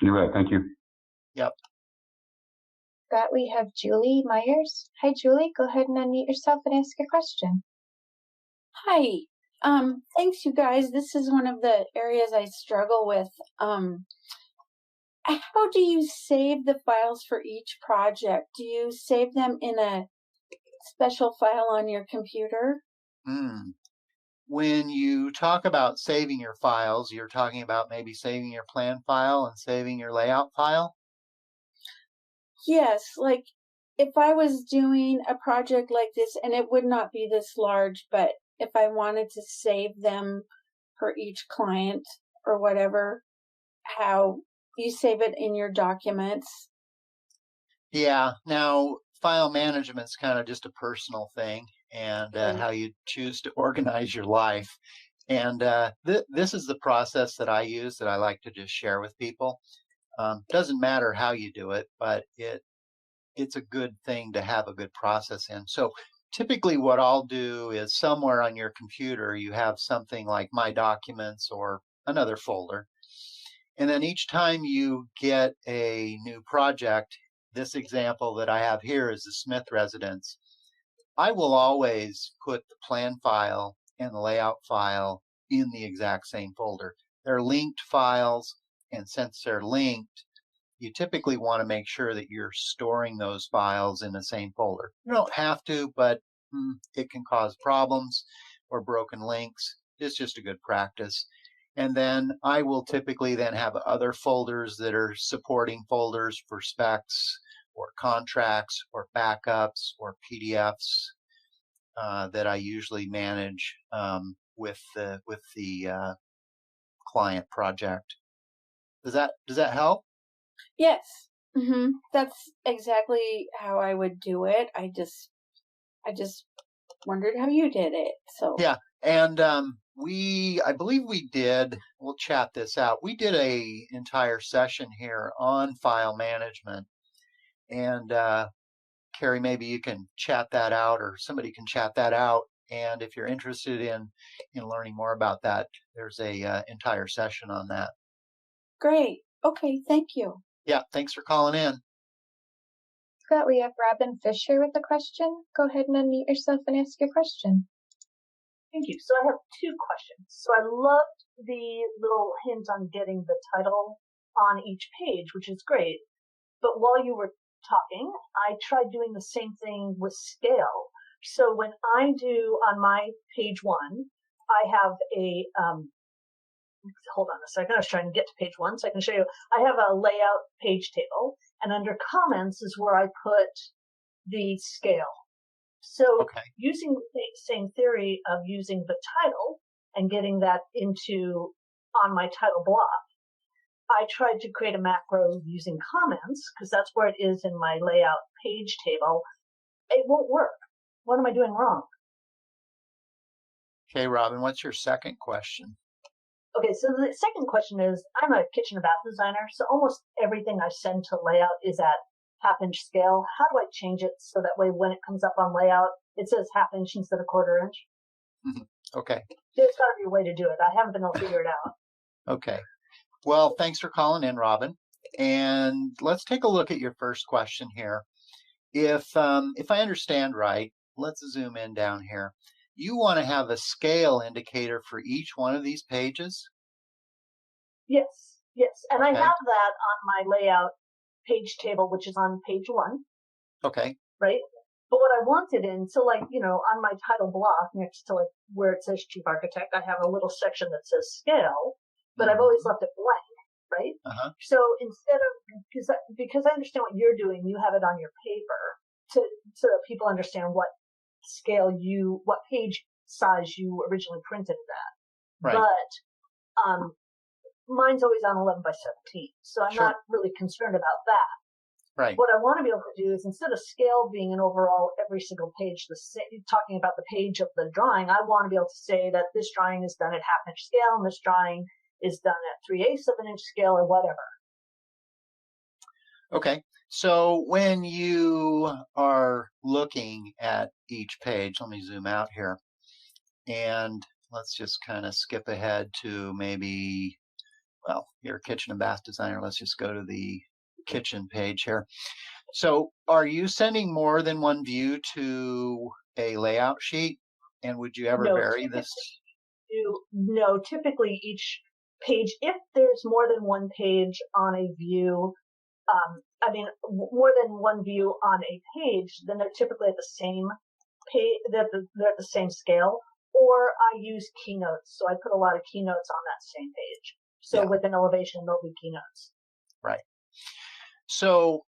you're right. Thank you. Yep. Scott, we have Julie Myers. Hi, Julie. Go ahead and unmute yourself and ask your question. Hi. Thanks, you guys. This is one of the areas I struggle with. How do you save the files for each project? Do you save them in a special file on your computer. When you talk about saving your files, you're talking about maybe saving your plan file and saving your layout file? Yes, like if I was doing a project like this, and it would not be this large, but if I wanted to save them for each client or whatever, how you save it in your documents. Yeah, now file management's kind of just a personal thing, and how you choose to organize your life. And this is the process that I use that I like to just share with people. Doesn't matter how you do it, but it's a good thing to have a good process in. So typically what I'll do is somewhere on your computer, you have something like My Documents or another folder. And then each time you get a new project, this example that I have here is the Smith residence, I will always put the plan file and the layout file in the exact same folder. They're linked files, and since they're linked, you typically want to make sure that you're storing those files in the same folder. You don't have to, but it can cause problems or broken links. It's just a good practice. And then I will typically then have other folders that are supporting folders for specs or contracts or backups or PDFs that I usually manage with the client project. Does that help? Yes. That's exactly how I would do it. I just wondered how you did it. So yeah, and I believe we did. We'll chat this out. We did a entire session here on file management, and Carrie, maybe you can chat that out, or somebody can chat that out. And if you're interested in learning more about that, there's a entire session on that. Great. Okay, thank you. Yeah, thanks for calling in. Scott, we have Robin Fisher with a question. Go ahead and unmute yourself and ask your question. Thank you. So I have two questions. So I loved the little hint on getting the title on each page, which is great. But while you were talking, I tried doing the same thing with scale. So when I do on my page one, I have a, hold on a second, I was trying to get to page one so I can show you. I have a layout page table, and under comments is where I put the scale. So using the same theory of using the title and getting that into on my title block, I tried to create a macro using comments because that's where it is in my layout page table. It won't work. What am I doing wrong? Okay, Robin, what's your second question? Okay, so the second question is, I'm a kitchen and bath designer, so almost everything I send to layout is at half-inch scale. How do I change it so that way when it comes up on layout, it says half-inch instead of quarter-inch? Okay. There's got to be a way to do it. I haven't been able to figure it out. Okay. Well, thanks for calling in, Robin. And let's take a look at your first question here. If I understand right, let's zoom in down here. You want to have a scale indicator for each one of these pages? Yes, yes. And I have that on my layout page table, which is on page one. Okay. Right? But what I wanted in, so like, you know, on my title block next to like where it says Chief Architect, I have a little section that says scale, but I've always left it blank, right? So instead of, because I understand what you're doing, you have it on your paper so that people understand what scale what page size you originally printed it at. Right. But mine's always on 11 by 17, so I'm not really concerned about that. Right. What I want to be able to do is, instead of scale being an overall every single page, talking about the page of the drawing, I want to be able to say that this drawing is done at half-inch scale and this drawing is done at 3/8 of an inch scale or whatever. Okay. So when you are looking at each page, let me zoom out here, and let's just kind of skip ahead to maybe, well, you're a kitchen and bath designer. Let's just go to the kitchen page here. So are you sending more than one view to a layout sheet? And would you ever vary this? No, typically each page, if there's more than one page on a view, more than one view on a page, then they're typically at the same they're at the same scale, or I use keynotes. So I put a lot of keynotes on that same page. So with an elevation, there'll be keynotes. Right. So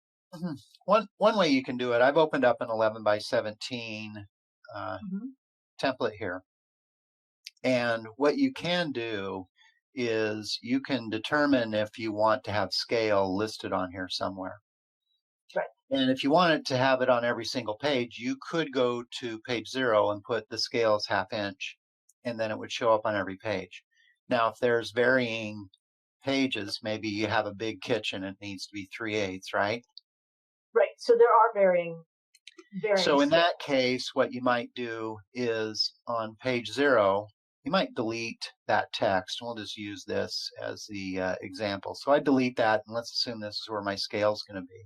one way you can do it, I've opened up an 11 by 17 template here. And what you can do is you can determine if you want to have scale listed on here somewhere. Right. And if you wanted to have it on every single page, you could go to page 0 and put the scale as 1/2 inch, and then it would show up on every page. Now, if there's varying pages, maybe you have a big kitchen, it needs to be 3/8, right? Right. So there are varying So in scales. that case, what you might do is on page 0, you might delete that text. We'll just use this as the example. So I delete that, and let's assume this is where my scale is going to be.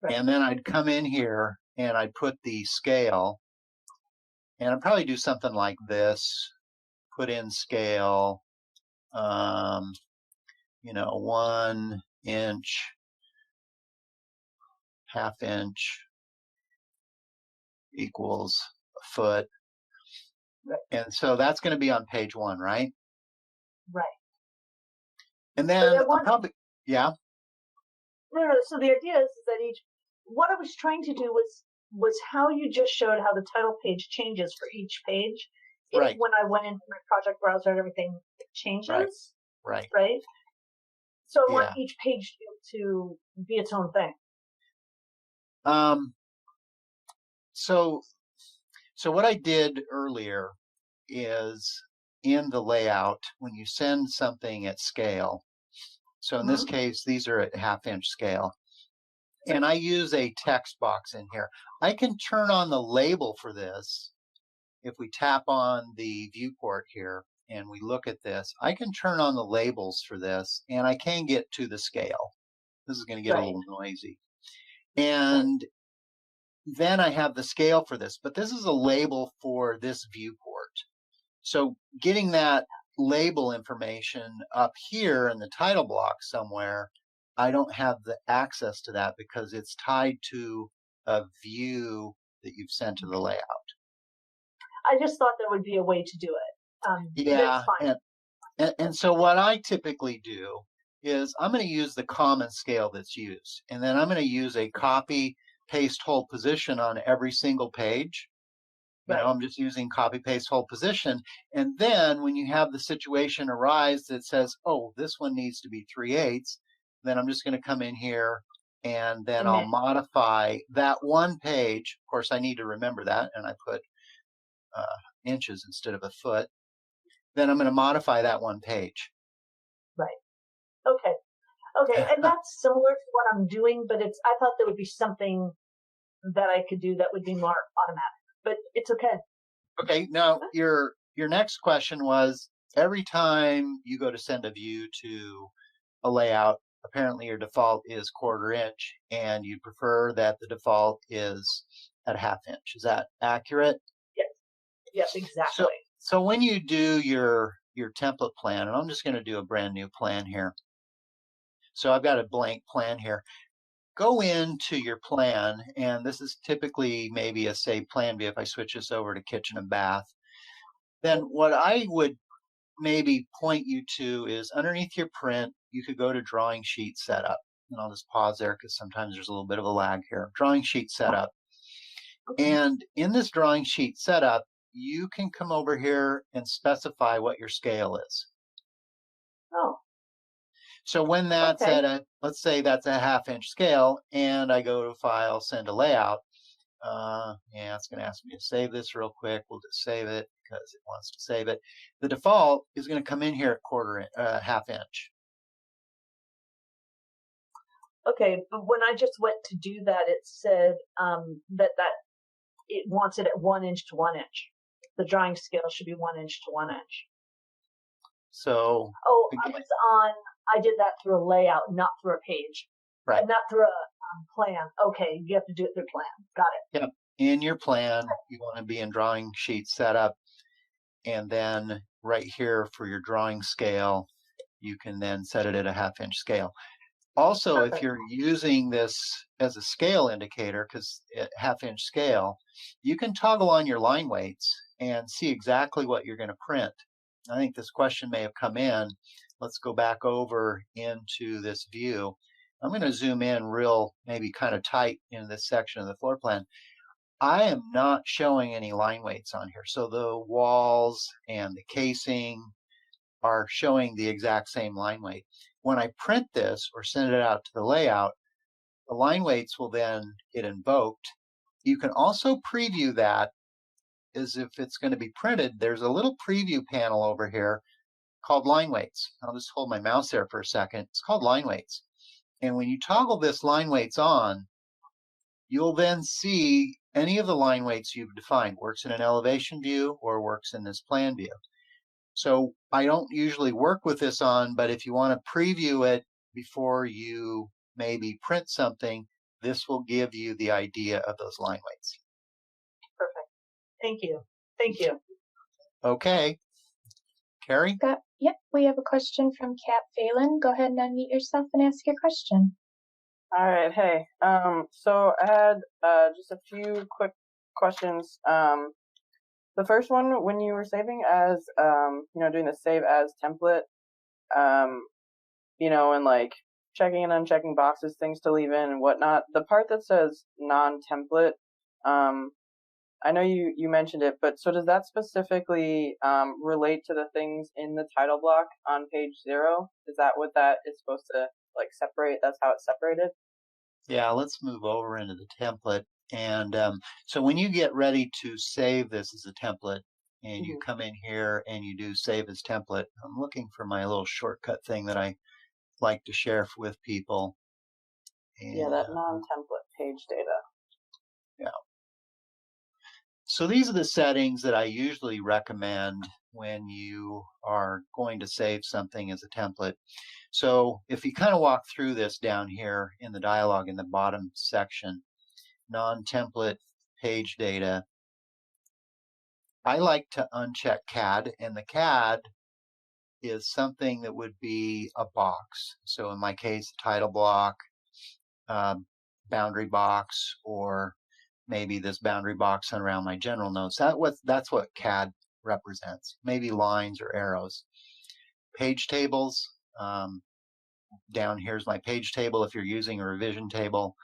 Right. And then I'd come in here and I'd put the scale, and I'd probably do something like this. Put in scale, 1 inch, 1/2 inch equals a foot. Right. And so that's going to be on page 1, right? Right. And then yeah. No. So the idea is that what I was trying to do was how you just showed how the title page changes for each page. Right. When I went into my project browser and everything changes. Right. Right. So I want each page to be its own thing. So what I did earlier is in the layout, when you send something at scale, so in this case, these are at 1/2 inch scale, and I use a text box in here. I can turn on the label for this. If we tap on the viewport here and we look at this, I can turn on the labels for this, and I can get to the scale. This is going to get a little noisy. And then I have the scale for this, but this is a label for this viewport. So getting that label information up here in the title block somewhere, I don't have the access to that because it's tied to a view that you've sent to the layout. I just thought there would be a way to do it. That's fine. And so what I typically do is I'm going to use the common scale that's used, and then I'm going to use a copy, paste, hold position on every single page. I'm just using copy, paste, hold position. And then when you have the situation arise that says, oh, this one needs to be 3/8, then I'm just going to come in here and then I'll modify that one page. Of course, I need to remember that, and I put inches instead of a foot. Then I'm going to modify that one page. Right. Okay. And that's similar to what I'm doing, but I thought there would be something that I could do that would be more automatic, but it's okay. Okay. Now your next question was, every time you go to send a view to a layout, apparently your default is 1/4 inch, and you prefer that the default is at 1/2 inch. Is that accurate? Yes, exactly. So when you do your template plan, and I'm just going to do a brand new plan here. So I've got a blank plan here. Go into your plan, and this is typically maybe a saved plan view. If I switch this over to kitchen and bath, then what I would maybe point you to is underneath your print, you could go to drawing sheet setup. And I'll just pause there because sometimes there's a little bit of a lag here. Drawing sheet setup. And in this drawing sheet setup, you can come over here and specify what your scale is. Oh. So when that's at let's say that's a 1/2 inch scale, and I go to File, Send to Layout, it's going to ask me to save this real quick. We'll just save it because it wants to save it. The default is going to come in here at 1/2 inch. Okay, but when I just went to do that, it said that it wants it at 1 inch to 1 inch. The drawing scale should be 1 inch to 1 inch. So. I did that through a layout, not through a page. Right. Not through a plan. Okay, you have to do it through plan. Got it. Yep. In your plan, you want to be in drawing sheet setup, and then right here for your drawing scale, you can then set it at a 1/2 inch scale. Also, if Perfect. you're using this as a scale indicator, because half-inch scale, you can toggle on your line weights and see exactly what you're going to print. I think this question may have come in. Let's go back over into this view. I'm going to zoom in real, maybe kind of tight into this section of the floor plan. I am not showing any line weights on here. So the walls and the casing are showing the exact same line weight. When I print this or send it out to the layout, the line weights will then get invoked. You can also preview that as if it's going to be printed. There's a little preview panel over here called line weights. I'll just hold my mouse there for a second. It's called line weights. And when you toggle this line weights on, you'll then see any of the line weights you've defined. Works in an elevation view or works in this plan view. So I don't usually work with this on, but if you want to preview it before you maybe print something, this will give you the idea of those line weights. Perfect. Thank you. Thank you. Okay. Carrie? Yep, we have a question from Kat Phelan. Go ahead and unmute yourself and ask your question. All right. Hey. So I had just a few quick questions. The first one, when you were saving as, doing the save as template, and like checking and unchecking boxes, things to leave in and whatnot, the part that says non-template, I know you mentioned it, but so does that specifically relate to the things in the title block on page 0? Is that what that is supposed to like separate? That's how it's separated? Yeah, let's move over into the template. And so when you get ready to save this as a template and you come in here and you do save as template, I'm looking for my little shortcut thing that I like to share with people. And, yeah, that non-template page data. Yeah. So these are the settings that I usually recommend when you are going to save something as a template. So if you kind of walk through this down here in the dialog in the bottom section, non-template page data, I like to uncheck CAD, and the CAD is something that would be a box. So in my case, title block, boundary box, or maybe this boundary box around my general notes. That's what CAD represents. Maybe lines or arrows. Page tables. Down here's my page table if you're using a revision table,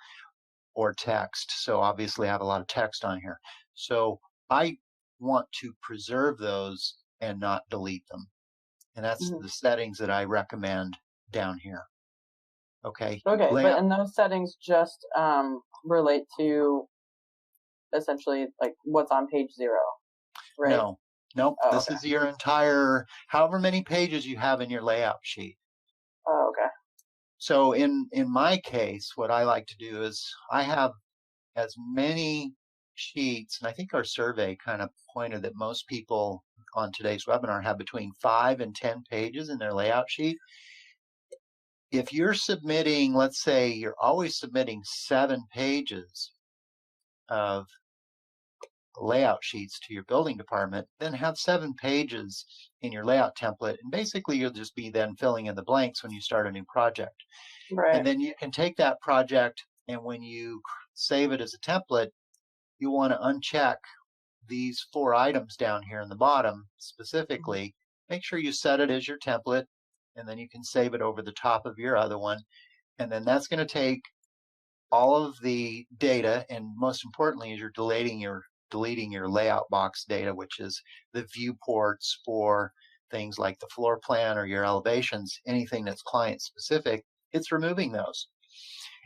or text. So obviously I have a lot of text on here. So I want to preserve those and not delete them. And that's the settings that I recommend down here. Okay. Okay, but and those settings just relate to essentially like what's on page 0, right? No, nope. Oh, this is your entire, however many pages you have in your layout sheet. Oh, okay. So in my case, what I like to do is I have as many sheets, and I think our survey kind of pointed that most people on today's webinar have between 5 and 10 pages in their layout sheet. If you're submitting, let's say you're always submitting 7 pages of layout sheets to your building department, then have 7 pages in your layout template, and basically you'll just be then filling in the blanks when you start a new project. Right. And then you can take that project, and when you save it as a template, you want to uncheck these 4 items down here in the bottom specifically. Make sure you set it as your template, and then you can save it over the top of your other one. And then that's going to take all of the data, and most importantly is you're deleting your layout box data, which is the viewports for things like the floor plan or your elevations, anything that's client specific, it's removing those.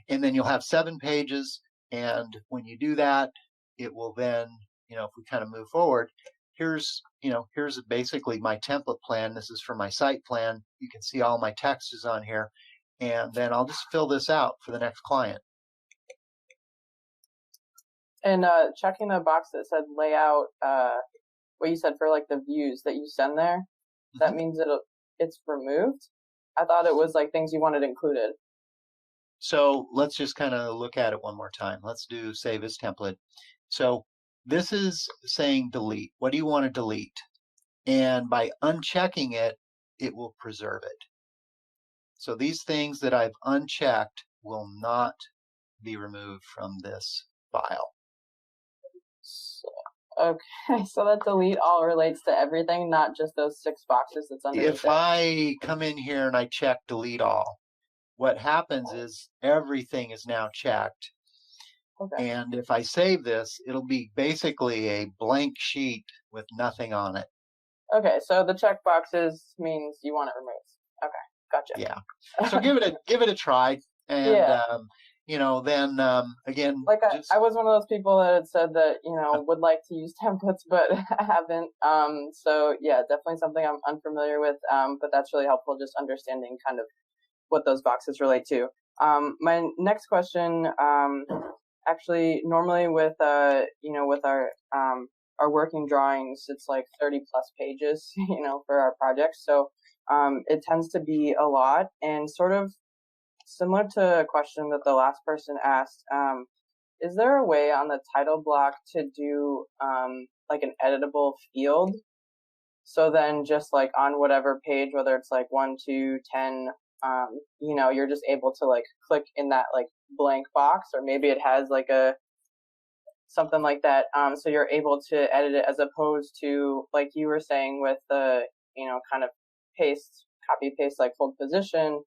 And then you'll have 7 pages, and when you do that, it will then, if we kind of move forward, here's basically my template plan. This is for my site plan. You can see all my text is on here, and then I'll just fill this out for the next client. And checking the box that said layout, what you said for like the views that you send there, that means it's removed? I thought it was like things you wanted included. So let's just kind of look at it one more time. Let's do save as template. So this is saying delete. What do you want to delete? And by unchecking it, it will preserve it. So these things that I've unchecked will not be removed from this file. Okay, so that delete all relates to everything, not just those 6 boxes that's underneath If it. I come in here and I check delete all, what happens is everything is now checked. Okay. And if I save this, it'll be basically a blank sheet with nothing on it. Okay, so the check boxes means you want it removed. Okay, gotcha. Yeah. So give it a try, and yeah. Then again, like I was one of those people that had said that would like to use templates but haven't. So yeah, definitely something I'm unfamiliar with. But that's really helpful, just understanding kind of what those boxes relate to. My next question, actually, normally with with our working drawings, it's like 30 plus pages, for our projects. So it tends to be a lot, and sort of similar to a question that the last person asked, is there a way on the title block to do like an editable field? So then just like on whatever page, whether it's like 1, 2, 10, you're just able to like click in that like blank box, or maybe it has like something like that. So you're able to edit it, as opposed to, like you were saying, with the, kind of copy paste, like hold position.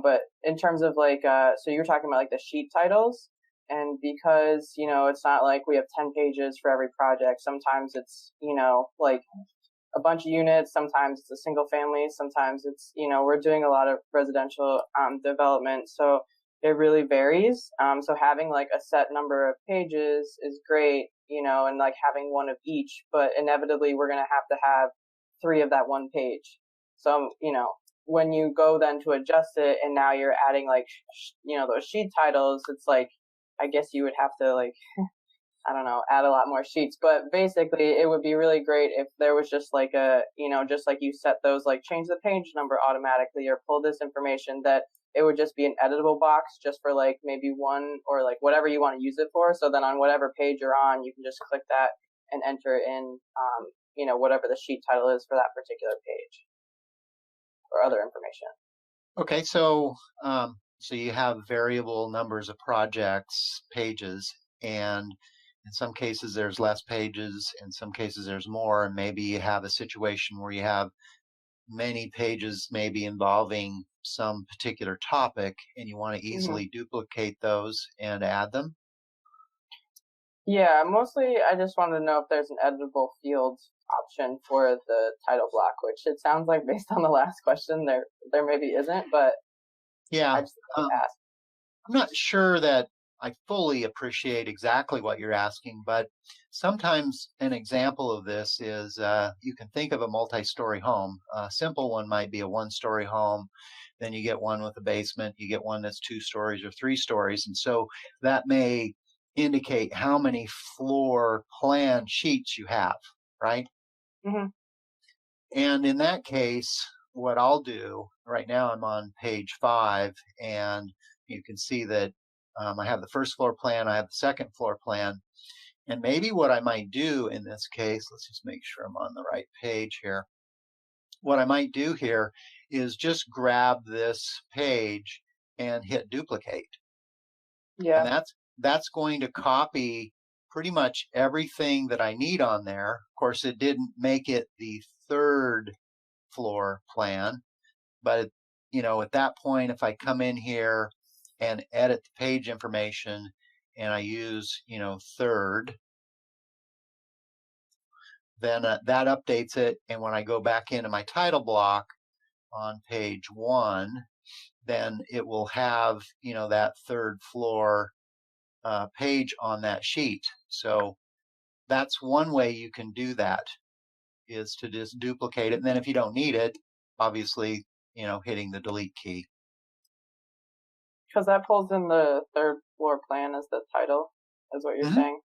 But in terms of like, so you're talking about like the sheet titles, and because, it's not like we have 10 pages for every project. Sometimes it's, like a bunch of units. Sometimes it's a single family. Sometimes it's, we're doing a lot of residential development. So it really varies. So having like a set number of pages is great, and like having one of each, but inevitably we're going to have 3 of that one page. So, when you go then to adjust it, and now you're adding like, those sheet titles, it's like, I guess you would have to like, I don't know, add a lot more sheets. But basically it would be really great if there was just like just like you set those, like change the page number automatically or pull this information, that it would just be an editable box just for like maybe one, or like whatever you want to use it for. So then on whatever page you're on, you can just click that and enter in, whatever the sheet title is for that particular page, or other information. Okay, so you have variable numbers of projects, pages, and in some cases there's less pages, in some cases there's more, and maybe you have a situation where you have many pages maybe involving some particular topic, and you want to easily duplicate those and add them. Yeah, mostly I just wanted to know if there's an editable field option for the title block, which it sounds like, based on the last question, there maybe isn't, but yeah, I just ask. I'm not sure that I fully appreciate exactly what you're asking, but sometimes an example of this is you can think of a multi-story home. A simple one might be a 1-story home. Then you get one with a basement. You get one that's 2 stories or 3 stories. And so that may indicate how many floor plan sheets you have, right? Mm-hmm. And in that case, what I'll do, right now I'm on page 5, and you can see that I have the first floor plan, I have the second floor plan, and maybe what I might do in this case, let's just make sure I'm on the right page here. What I might do here is just grab this page and hit duplicate. Yeah. And that's going to copy pretty much everything that I need on there. Of course, it didn't make it the 3rd floor plan, but at that point, if I come in here and edit the page information and I use 3rd, then that updates it. And when I go back into my title block on page 1, then it will have that 3rd floor page on that sheet. So that's one way you can do that, is to just duplicate it. And then if you don't need it, obviously, hitting the delete key. Because that pulls in the 3rd floor plan as the title, is what you're saying?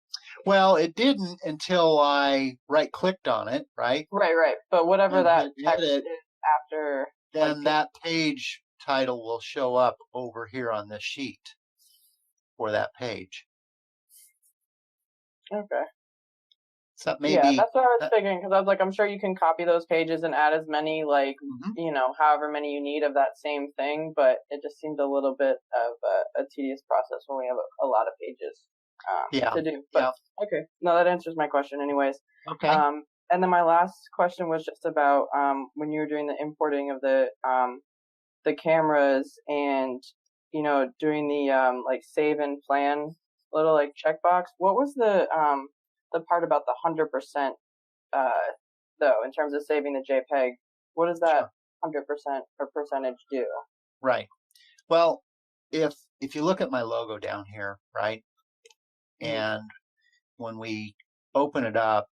Well, it didn't until I right-clicked on it, right? Right. But whatever that text is after, then that page title will show up over here on this sheet for that page. Okay. So maybe, yeah, that's what I was figuring, because I was like, I'm sure you can copy those pages and add as many, like, however many you need of that same thing, but it just seemed a little bit of a tedious process when we have a lot of pages to do. But okay, no, that answers my question anyways. Okay. And then my last question was just about when you were doing the importing of the cameras and, doing the like save and plan little like checkbox. What was the part about the 100% though, in terms of saving the JPEG? What does that 100% or percentage do? Right. Well, if you look at my logo down here, right, and when we open it up,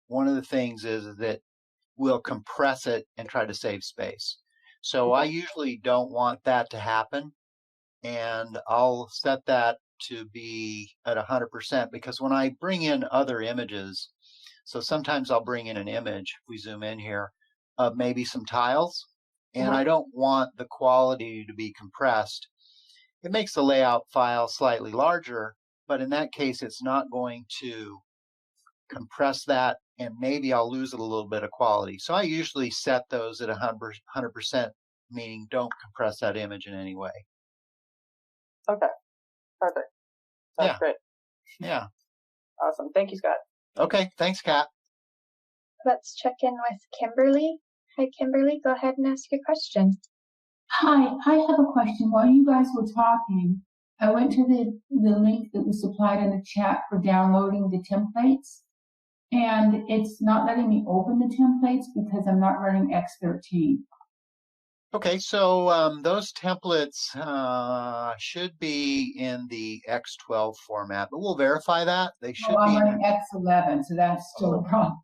one of the things is that we'll compress it and try to save space. So I usually don't want that to happen, and I'll set that to be at 100%, because when I bring in other images, so sometimes I'll bring in an image, if we zoom in here, of maybe some tiles, and I don't want the quality to be compressed. It makes the layout file slightly larger, but in that case, it's not going to compress that, and maybe I'll lose a little bit of quality. So I usually set those at 100%, meaning don't compress that image in any way. Okay, perfect. Sounds great. Yeah. Awesome. Thank you, Scott. Okay, thanks, Kat. Let's check in with Kimberly. Hi, Kimberly. Go ahead and ask your question. Hi, I have a question. While you guys were talking, I went to the link that was supplied in the chat for downloading the templates, and it's not letting me open the templates because I'm not running X13. Okay, so those templates should be in the X12 format, but we'll verify that. They should be. I'm running X11, so that's still a problem.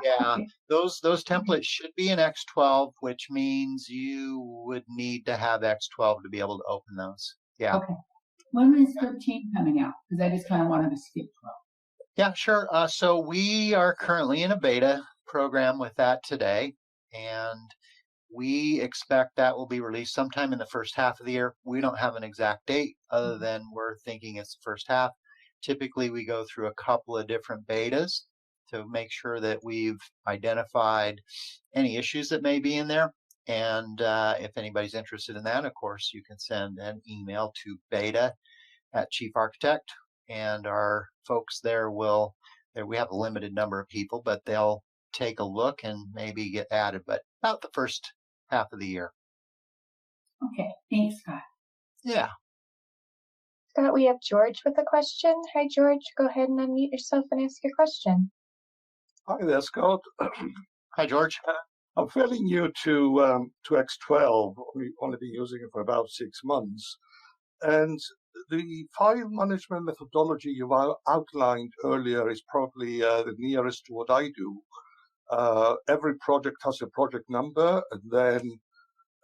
Yeah, those templates should be in X12, which means you would need to have X12 to be able to open those. Yeah. Okay. When is 13 coming out? Because I just kind of wanted to skip 12. Yeah, sure. So we are currently in a beta program with that today, and we expect that will be released sometime in the first half of the year. We don't have an exact date other than we're thinking it's the first half. Typically, we go through a couple of different betas to make sure that we've identified any issues that may be in there. And if anybody's interested in that, of course, you can send an email to beta@Chief Architect, and our folks there will, we have a limited number of people, but they'll take a look and maybe get added, but about the first half of the year. Okay, thanks, Scott. Yeah. Scott, we have George with a question. Hi, George. Go ahead and unmute yourself and ask your question. Hi there, Scott. Hi, George. I'm fairly new to X12. We've only been using it for about 6 months. And the file management methodology you outlined earlier is probably the nearest to what I do. Every project has a project number, and then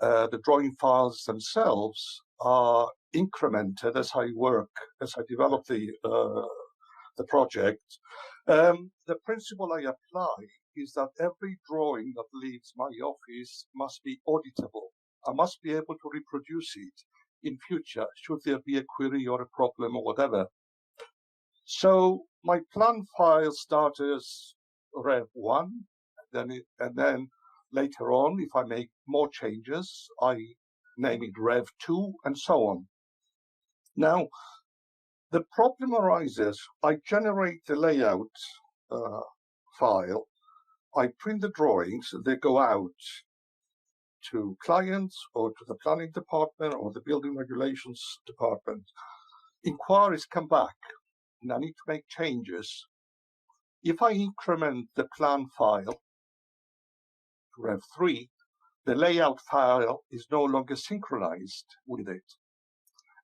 the drawing files themselves are incremented as I work, as I develop the project. The principle I apply is that every drawing that leaves my office must be auditable. I must be able to reproduce it in future, should there be a query or a problem or whatever. So my plan file starts as Rev 1, and then later on, if I make more changes, I name it Rev 2, and so on. Now, the problem arises, I generate the layout file, I print the drawings, they go out to clients or to the planning department or the building regulations department. Inquiries come back, and I need to make changes. If I increment the plan file, Rev 3, the layout file is no longer synchronized with it.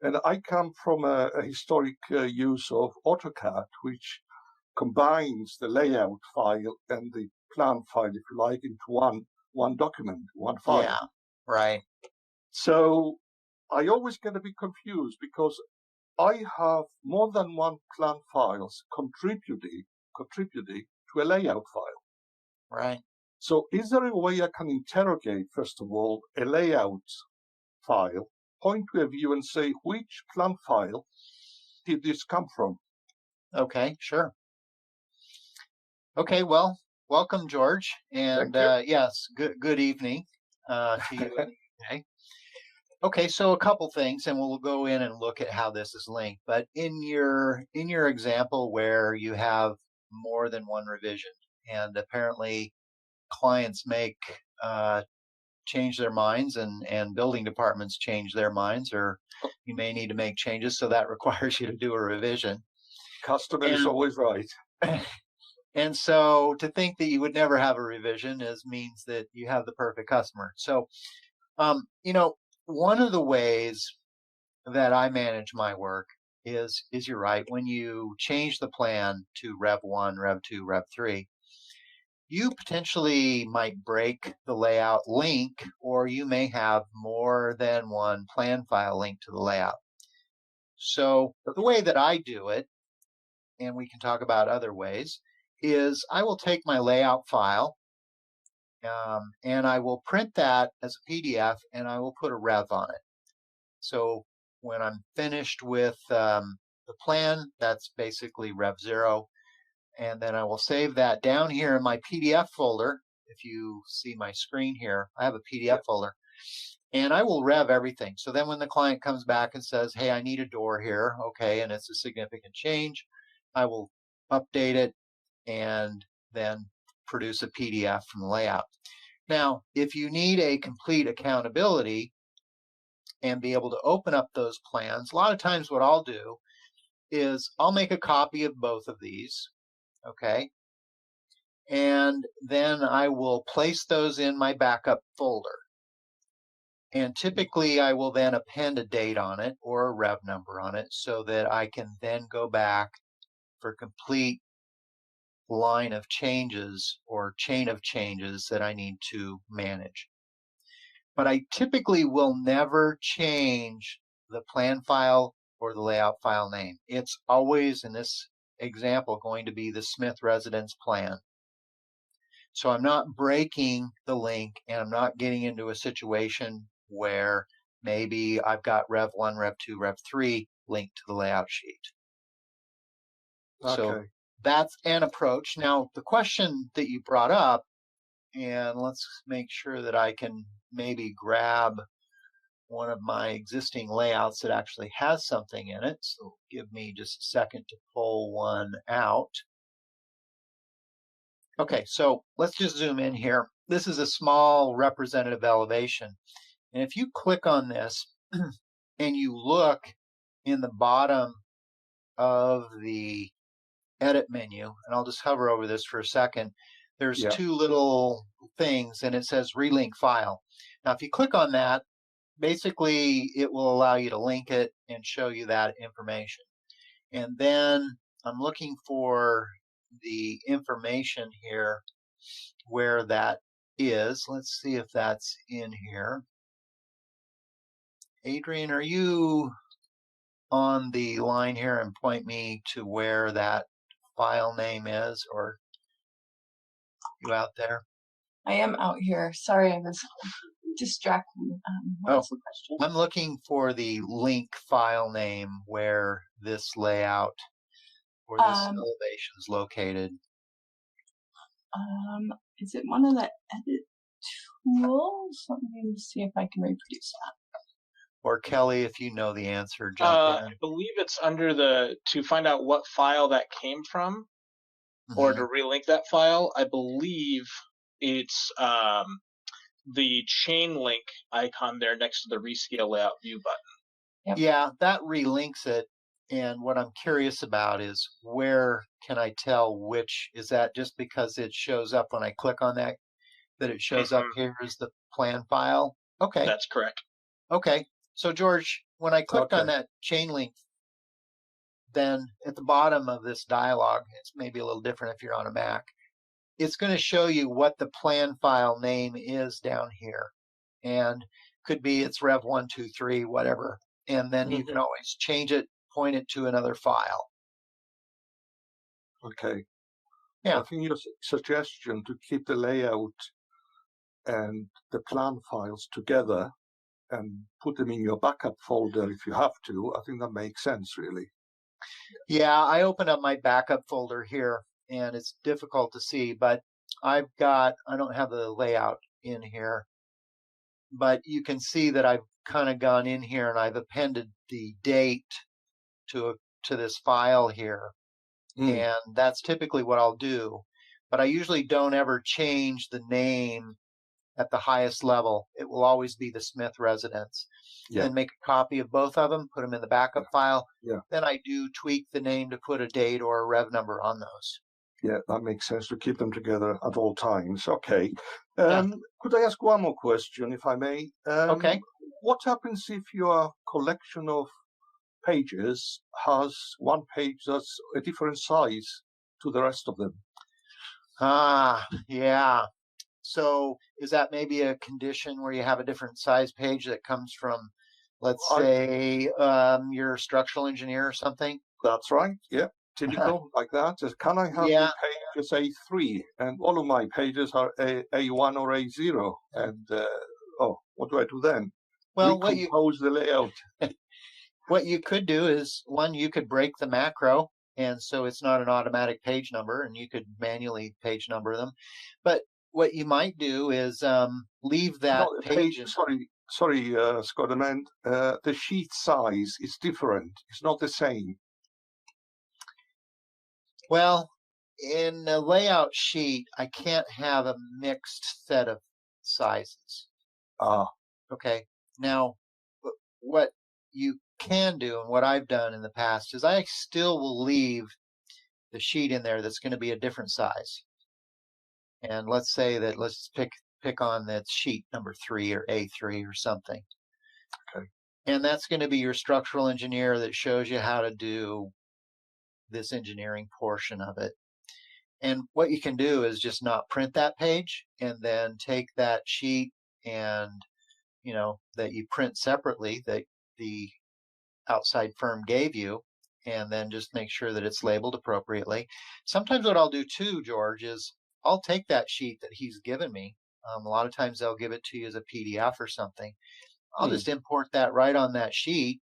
And I come from a historic use of AutoCAD, which combines the layout file and the plan file, if you like, into one document, one file. Yeah, right. So I always get a bit confused because I have more than one plan files contributing to a layout file. Right. So is there a way I can interrogate, first of all, a layout file, point to a view and say, which plan file did this come from? Okay, sure. Okay, well, welcome, George, and yes, good evening to you. Okay. Okay, so a couple things, and we'll go in and look at how this is linked. But in your example where you have more than one revision, and apparently clients make change their minds, and building departments change their minds, or you may need to make changes, so that requires you to do a revision. Customer is always right. And so to think that you would never have a revision means that you have the perfect customer. So, one of the ways that I manage my work is you're right, when you change the plan to Rev 1, Rev 2, Rev 3, you potentially might break the layout link, or you may have more than one plan file linked to the layout. So the way that I do it, and we can talk about other ways, is I will take my layout file and I will print that as a PDF, and I will put a rev on it. So when I'm finished with the plan, that's basically Rev 0. And then I will save that down here in my PDF folder. If you see my screen here, I have a PDF folder. And I will rev everything. So then when the client comes back and says, hey, I need a door here, okay, and it's a significant change, I will update it and then produce a PDF from the layout. Now, if you need a complete accountability and be able to open up those plans, a lot of times what I'll do is I'll make a copy of both of these, okay? And then I will place those in my backup folder. And typically I will then append a date on it or a rev number on it so that I can then go back for complete line of changes or chain of changes that I need to manage. But I typically will never change the plan file or the layout file name. It's always, in this example, going to be the Smith Residence Plan. So I'm not breaking the link, and I'm not getting into a situation where maybe I've got Rev 1, Rev 2, Rev 3 linked to the layout sheet. Okay. So that's an approach. Now, the question that you brought up, and let's make sure that I can maybe grab one of my existing layouts that actually has something in it. So give me just a second to pull one out. Okay, so let's just zoom in here. This is a small representative elevation. And if you click on this and you look in the bottom of the edit menu, and I'll just hover over this for a second, there's two little things, and it says relink file. Now, if you click on that, basically it will allow you to link it and show you that information. And then I'm looking for the information here where that is. Let's see if that's in here. Adrian, are you on the line here and point me to where that file name is, or you out there? I am out here. Sorry, I was distracted. What's the question? I'm looking for the link file name where this layout or this elevation is located. Is it one of the edit tools? Let me see if I can reproduce that. Or Kelly, if you know the answer, jump in. I believe it's under to find out what file that came from, or to relink that file. I believe it's the chain link icon there next to the rescale layout view button. Yep. Yeah, that relinks it. And what I'm curious about is, where can I tell which? Is that just because it shows up when I click on that it shows up here as the plan file? Okay. That's correct. Okay. So George, when I clicked on that chain link, then at the bottom of this dialog, it's maybe a little different if you're on a Mac, it's going to show you what the plan file name is down here. And could be it's Rev 1, 2, 3, whatever. And then you can always change it, point it to another file. Okay. Yeah. I think your suggestion to keep the layout and the plan files together and put them in your backup folder if you have to, I think that makes sense, really. Yeah, I opened up my backup folder here, and it's difficult to see, but I don't have the layout in here, but you can see that I've kind of gone in here and I've appended the date to this file here. And that's typically what I'll do. But I usually don't ever change the name at the highest level. It will always be the Smith residence. Yeah. Then make a copy of both of them, put them in the backup file. Yeah. Then I do tweak the name to put a date or a rev number on those. Yeah, that makes sense to keep them together at all times. Okay. Yeah. Could I ask one more question, if I may? Okay. What happens if your collection of pages has one page that's a different size to the rest of them? Yeah. So is that maybe a condition where you have a different size page that comes from, let's say, your structural engineer or something? That's right. Yeah. Typical like that. Can I have the pages A3 and all of my pages are A1 or A0? And what do I do then? Well, recompose the layout. What you could do is, one, you could break the macro, and so it's not an automatic page number, and you could manually page number them. But what you might do is leave that page. Sorry, Scott, I meant the sheet size is different. It's not the same. Well, in a layout sheet, I can't have a mixed set of sizes. Okay. Now, what you can do, and what I've done in the past, is I still will leave the sheet in there that's going to be a different size. And let's say that, let's pick on that sheet number 3 or A3 or something. Okay. And that's going to be your structural engineer that shows you how to do this engineering portion of it. And what you can do is just not print that page, and then take that sheet and, that you print separately that the outside firm gave you, and then just make sure that it's labeled appropriately. Sometimes what I'll do too, George, is I'll take that sheet that he's given me. A lot of times they'll give it to you as a PDF or something. I'll just import that right on that sheet.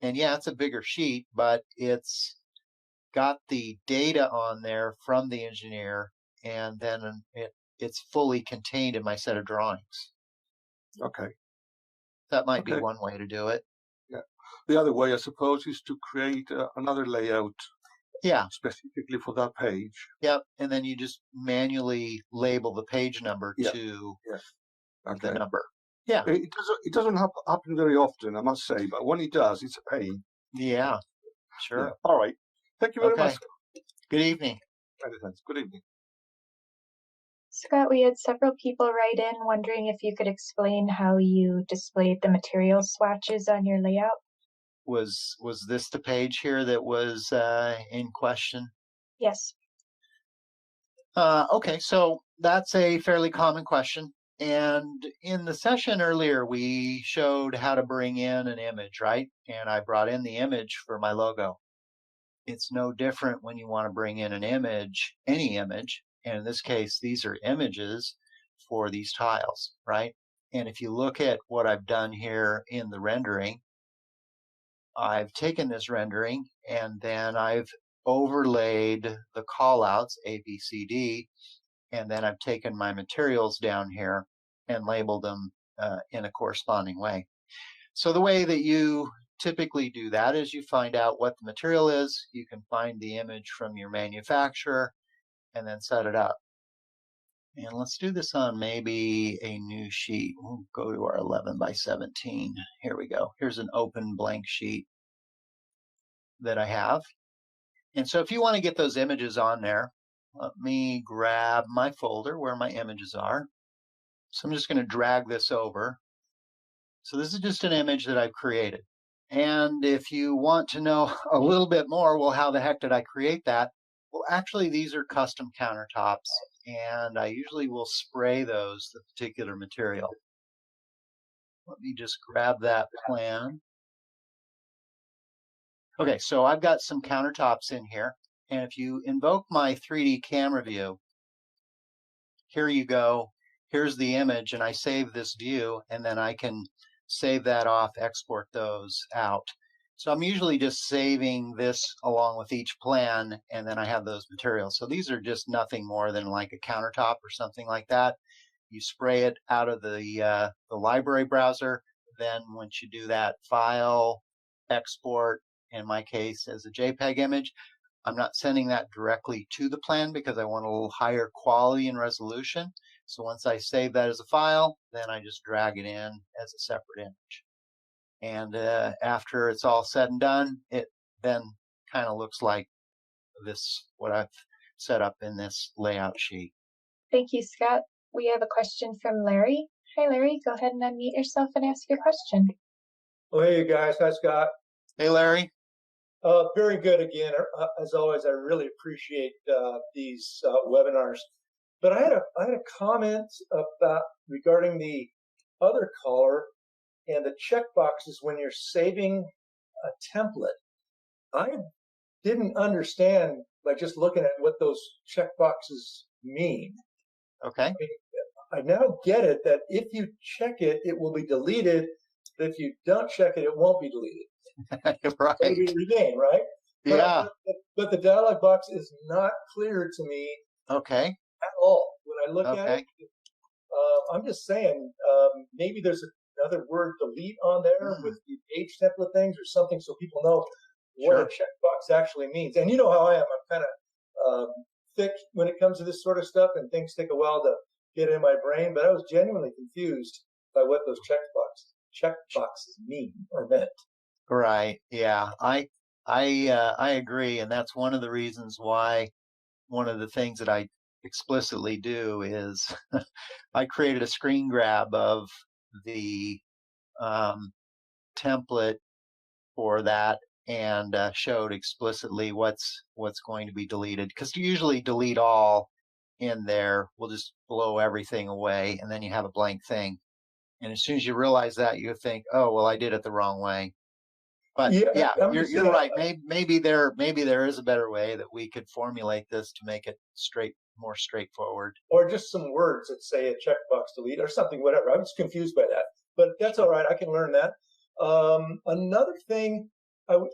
And yeah, it's a bigger sheet, but it's got the data on there from the engineer, and then it's fully contained in my set of drawings. Okay. That might be one way to do it. Yeah. The other way, I suppose, is to create another layout. Yeah. Specifically for that page. Yep. And then you just manually label the page number to the number. Yeah. It doesn't happen very often, I must say, but when it does, it's a pain. Yeah. Sure. Yeah. All right. Thank you very much. Good evening. Many thanks. Good evening. Scott, we had several people write in wondering if you could explain how you displayed the material swatches on your layout. Was this the page here that was in question? Yes. Okay, so that's a fairly common question. And in the session earlier, we showed how to bring in an image, right? And I brought in the image for my logo. It's no different when you want to bring in an image, any image. And in this case, these are images for these tiles, right? And if you look at what I've done here in the rendering, I've taken this rendering and then I've overlaid the callouts A, B, C, D, and then I've taken my materials down here and labeled them in a corresponding way. So the way that you typically do that is you find out what the material is, you can find the image from your manufacturer, and then set it up. And let's do this on maybe a new sheet. We'll go to our 11 by 17. Here we go. Here's an open blank sheet that I have. And so if you want to get those images on there, let me grab my folder where my images are. So I'm just going to drag this over. So this is just an image that I've created. And if you want to know a little bit more, well, how the heck did I create that? Well, actually, these are custom countertops, and I usually will spray those, the particular material. Let me just grab that plan. Okay, so I've got some countertops in here, and if you invoke my 3D camera view, here you go. Here's the image, and I save this view, and then I can save that off, export those out. So I'm usually just saving this along with each plan, and then I have those materials. So these are just nothing more than like a countertop or something like that. You spray it out of the library browser. Then once you do that, file, export, in my case as a JPEG image, I'm not sending that directly to the plan because I want a little higher quality and resolution. So once I save that as a file, then I just drag it in as a separate image. And after it's all said and done, it then kind of looks like this, what I've set up in this layout sheet. Thank you, Scott. We have a question from Larry. Hi, Larry. Go ahead and unmute yourself and ask your question. Oh, hey, you guys. Hi, Scott. Hey, Larry. Very good again. As always, I really appreciate these webinars. But I had a comment about regarding the other caller and the checkboxes when you're saving a template. I didn't understand by just looking at what those checkboxes mean. Okay. I now get it that if you check it, it will be deleted. But if you don't check it, it won't be deleted. Right. It'll be regained, right? Yeah. But the dialog box is not clear to me Okay. at all. When I look at Okay. it, I'm just saying maybe there's another word delete on there with the page template things or something so people know what a checkbox actually means. And you know how I am. I'm kind of thick when it comes to this sort of stuff, and things take a while to get in my brain. But I was genuinely confused by what those checkboxes mean or meant. Right. Yeah. I agree, and that's one of the reasons why one of the things that I explicitly do is I created a screen grab of the template for that and showed explicitly what's going to be deleted, because to usually delete all in there will just blow everything away, and then you have a blank thing. And as soon as you realize that, you think, oh well, I did it the wrong way. But yeah, you're right. Maybe there is a better way that we could formulate this to make it more straightforward. Or just some words that say a checkbox delete or something, whatever. I was confused by that, but that's all right. I can learn that. Another thing,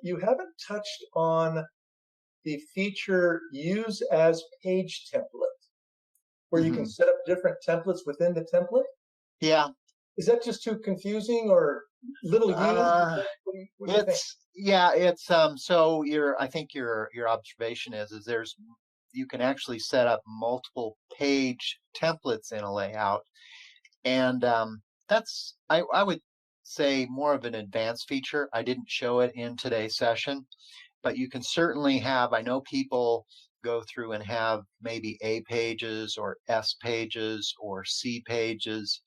you haven't touched on the feature use as page template, where you can set up different templates within the template. Yeah. Is that just too confusing or little used? What do you think? It's so I think your observation is you can actually set up multiple page templates in a layout, and that's I would say more of an advanced feature. I didn't show it in today's session, but you can certainly have, I know people go through and have maybe A pages or S pages or C pages,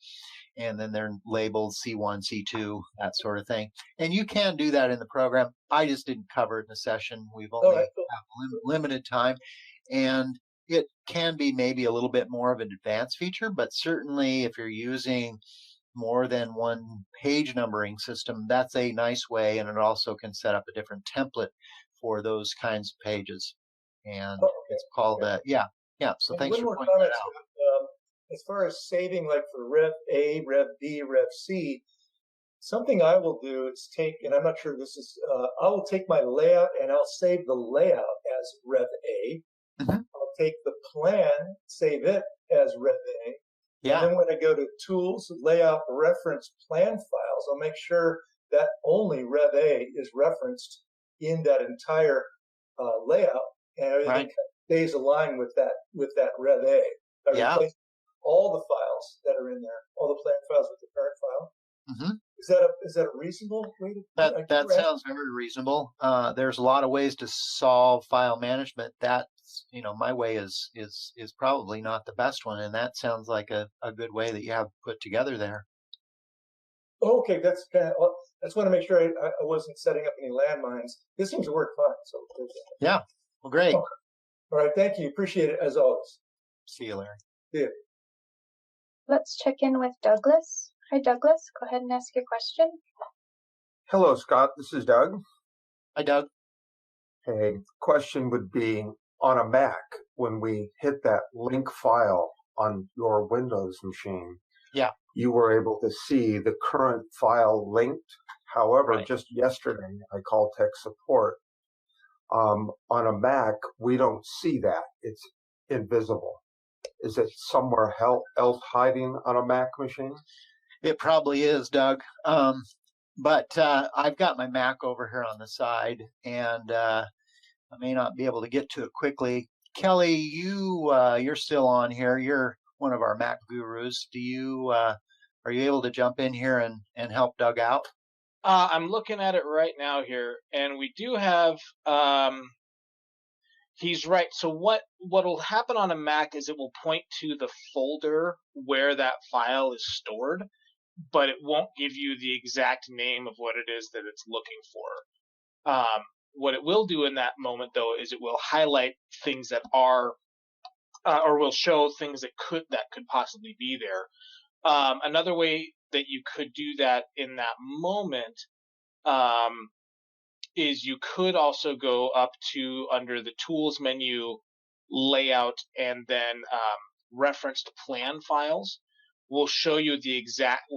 and then they're labeled C1, C2, that sort of thing. And you can do that in the program. I just didn't cover it in the session. We've only have limited time. And it can be maybe a little bit more of an advanced feature, but certainly if you're using more than one page numbering system, that's a nice way, and it also can set up a different template for those kinds of pages. And it's called so thanks for pointing that out. As far as saving, like for Rev A, Rev B, Rev C, something I will do is take, and I'm not sure this is, I will take my layout and I'll save the layout as Rev A. I'll take the plan, save it as Rev A. Yeah. And then when I go to Tools, Layout, Reference, Plan Files, I'll make sure that only Rev A is referenced in that entire layout, and everything stays aligned with that Rev A. Replace all the files that are in there, all the plan files with the current file. Is that a reasonable way to? That sounds very reasonable. There's a lot of ways to solve file management. That's, my way is probably not the best one, and that sounds like a good way that you have put together there. Okay, that's kind of. Well, I just want to make sure I wasn't setting up any landmines. This seems to work fine. So yeah, well, great. Okay. All right, thank you. Appreciate it as always. See you, Larry. See you. Let's check in with Douglas. Hi, Douglas. Go ahead and ask your question. Hello, Scott. This is Doug. Hi, Doug. Hey, question would be, on a Mac, when we hit that link file on your Windows machine, yeah, you were able to see the current file linked However, just yesterday, I called tech support. On a Mac, we don't see that. It's invisible. Is it somewhere else hiding on a Mac machine? It probably is, Doug. But I've got my Mac over here on the side, and I may not be able to get to it quickly. Kelly, you're still on here. You're one of our Mac gurus. Are you able to jump in here and help Doug out? I'm looking at it right now here, and we do have. He's right. So what'll happen on a Mac is it will point to the folder where that file is stored, but it won't give you the exact name of what it is that it's looking for. What it will do in that moment, though, is it will highlight things that are, or will show things that could possibly be there. Another way that you could do that in that moment is you could also go up to under the Tools menu, Layout, and then Referenced Plan Files. Will show you the exact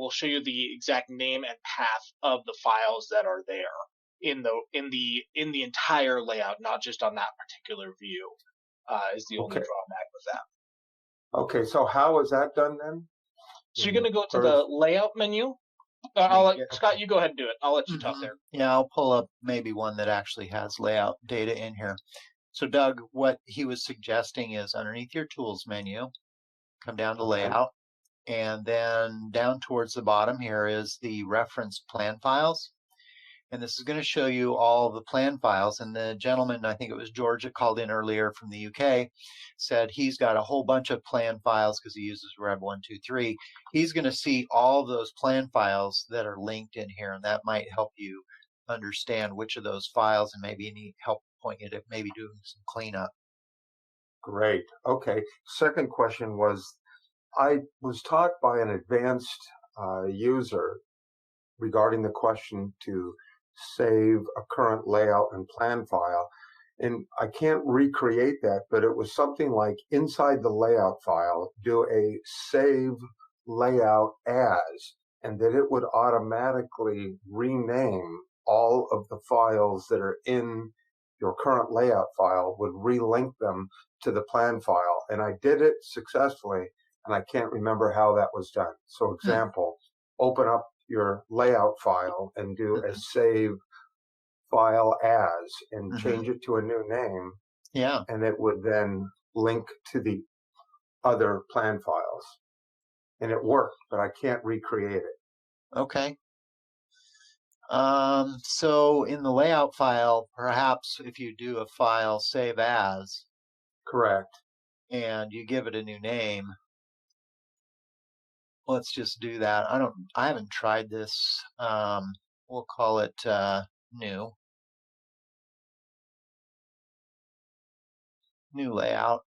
name and path of the files that are there in the entire layout, not just on that particular view. Is the only drawback with that. Okay, so how is that done then? So you're going to go to the Layout menu. Scott, you go ahead and do it. I'll let you talk there. Yeah, I'll pull up maybe one that actually has layout data in here. So Doug, what he was suggesting is underneath your Tools menu, come down to Layout, and then down towards the bottom here is the Reference Plan Files. And this is going to show you all the plan files. And the gentleman, I think it was George, that called in earlier from the UK, said he's got a whole bunch of plan files because he uses Rev 123. He's going to see all those plan files that are linked in here, and that might help you understand which of those files, and maybe need help point you to maybe doing some cleanup. Great. Okay. Second question was, I was taught by an advanced user regarding the question to save a current layout and plan file. And I can't recreate that, but it was something like inside the layout file, do a save layout as, and that it would automatically rename all of the files that are in your current layout file, would relink them to the plan file. And I did it successfully, and I can't remember how that was done. So example, open up your layout file and do a save file as and change it to a new name. Yeah. And it would then link to the other plan files. And it worked, but I can't recreate it. Okay. So in the layout file, perhaps if you do a file save as. Correct. And you give it a new name. Let's just do that. I haven't tried this. We'll call it new layout.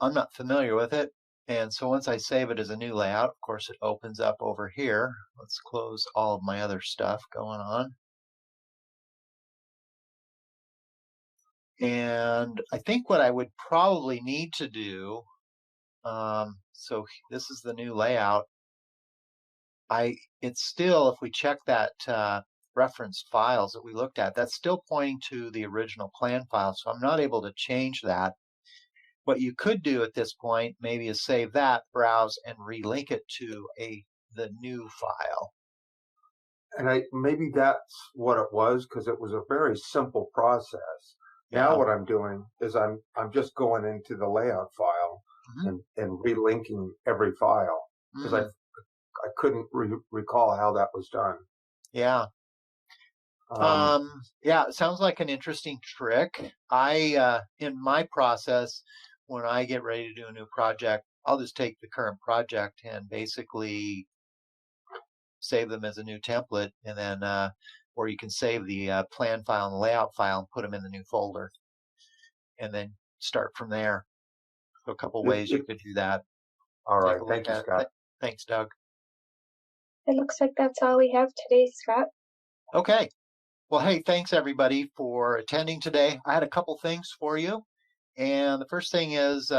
I'm not familiar with it. And so once I save it as a new layout, of course, it opens up over here. Let's close all of my other stuff going on. And I think what I would probably need to do, so this is the new layout. It's still, if we check that referenced files that we looked at, that's still pointing to the original plan file. So I'm not able to change that. What you could do at this point maybe is save that, browse, and relink it to the new file. And maybe that's what it was, because it was a very simple process. Yeah. Now what I'm doing is I'm just going into the layout file and relinking every file, because I couldn't recall how that was done. Yeah. Yeah, it sounds like an interesting trick. In my process, when I get ready to do a new project, I'll just take the current project and basically save them as a new template, and then, or you can save the plan file and the layout file and put them in the new folder, and then start from there. So a couple ways you could do that. All right, thank you, Scott. Thanks, Doug. It looks like that's all we have today, Scott. Okay. Well, hey, thanks everybody for attending today. I had a couple things for you. And the first thing is,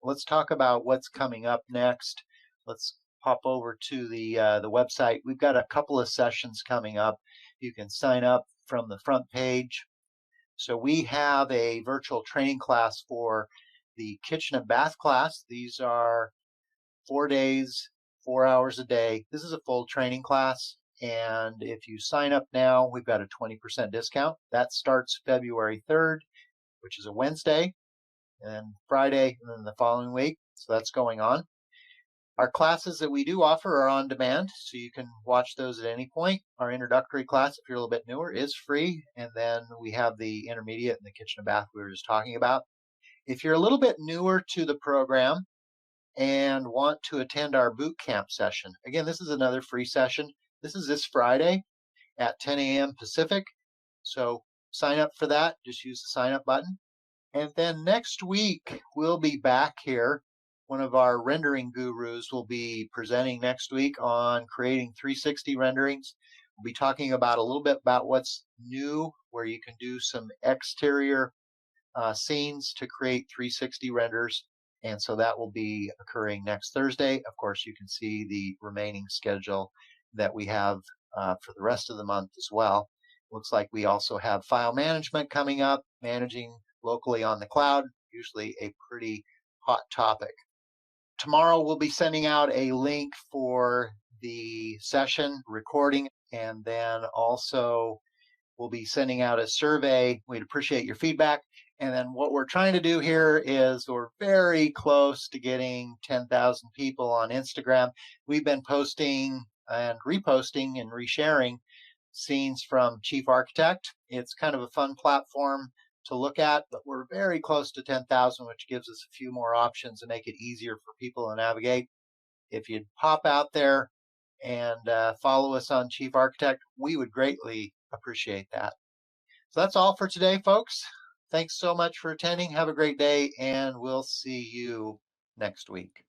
let's talk about what's coming up next. Let's hop over to the website. We've got a couple of sessions coming up. You can sign up from the front page. So we have a virtual training class for the kitchen and bath class. These are 4 days, 4 hours a day. This is a full training class. And if you sign up now, we've got a 20% discount. That starts February 3rd, which is a Wednesday, and Friday, and then the following week. So that's going on. Our classes that we do offer are on demand, so you can watch those at any point. Our introductory class, if you're a little bit newer, is free. And then we have the intermediate and the kitchen and bath we were just talking about. If you're a little bit newer to the program and want to attend our boot camp session, again, this is another free session. This is this Friday at 10 a.m. Pacific. So sign up for that. Just use the sign up button. And then next week, we'll be back here. One of our rendering gurus will be presenting next week on creating 360 renderings. We'll be talking about a little bit about what's new, where you can do some exterior scenes to create 360 renders. And so that will be occurring next Thursday. Of course, you can see the remaining schedule that we have for the rest of the month as well. Looks like we also have file management coming up, managing locally on the cloud, usually a pretty hot topic. Tomorrow we'll be sending out a link for the session recording, and then also we'll be sending out a survey. We'd appreciate your feedback. And then what we're trying to do here is we're very close to getting 10,000 people on Instagram. We've been posting and reposting and resharing scenes from Chief Architect. It's kind of a fun platform to look at, but we're very close to 10,000, which gives us a few more options to make it easier for people to navigate. If you'd pop out there and follow us on Chief Architect, we would greatly appreciate that. So that's all for today, folks. Thanks so much for attending. Have a great day, and we'll see you next week.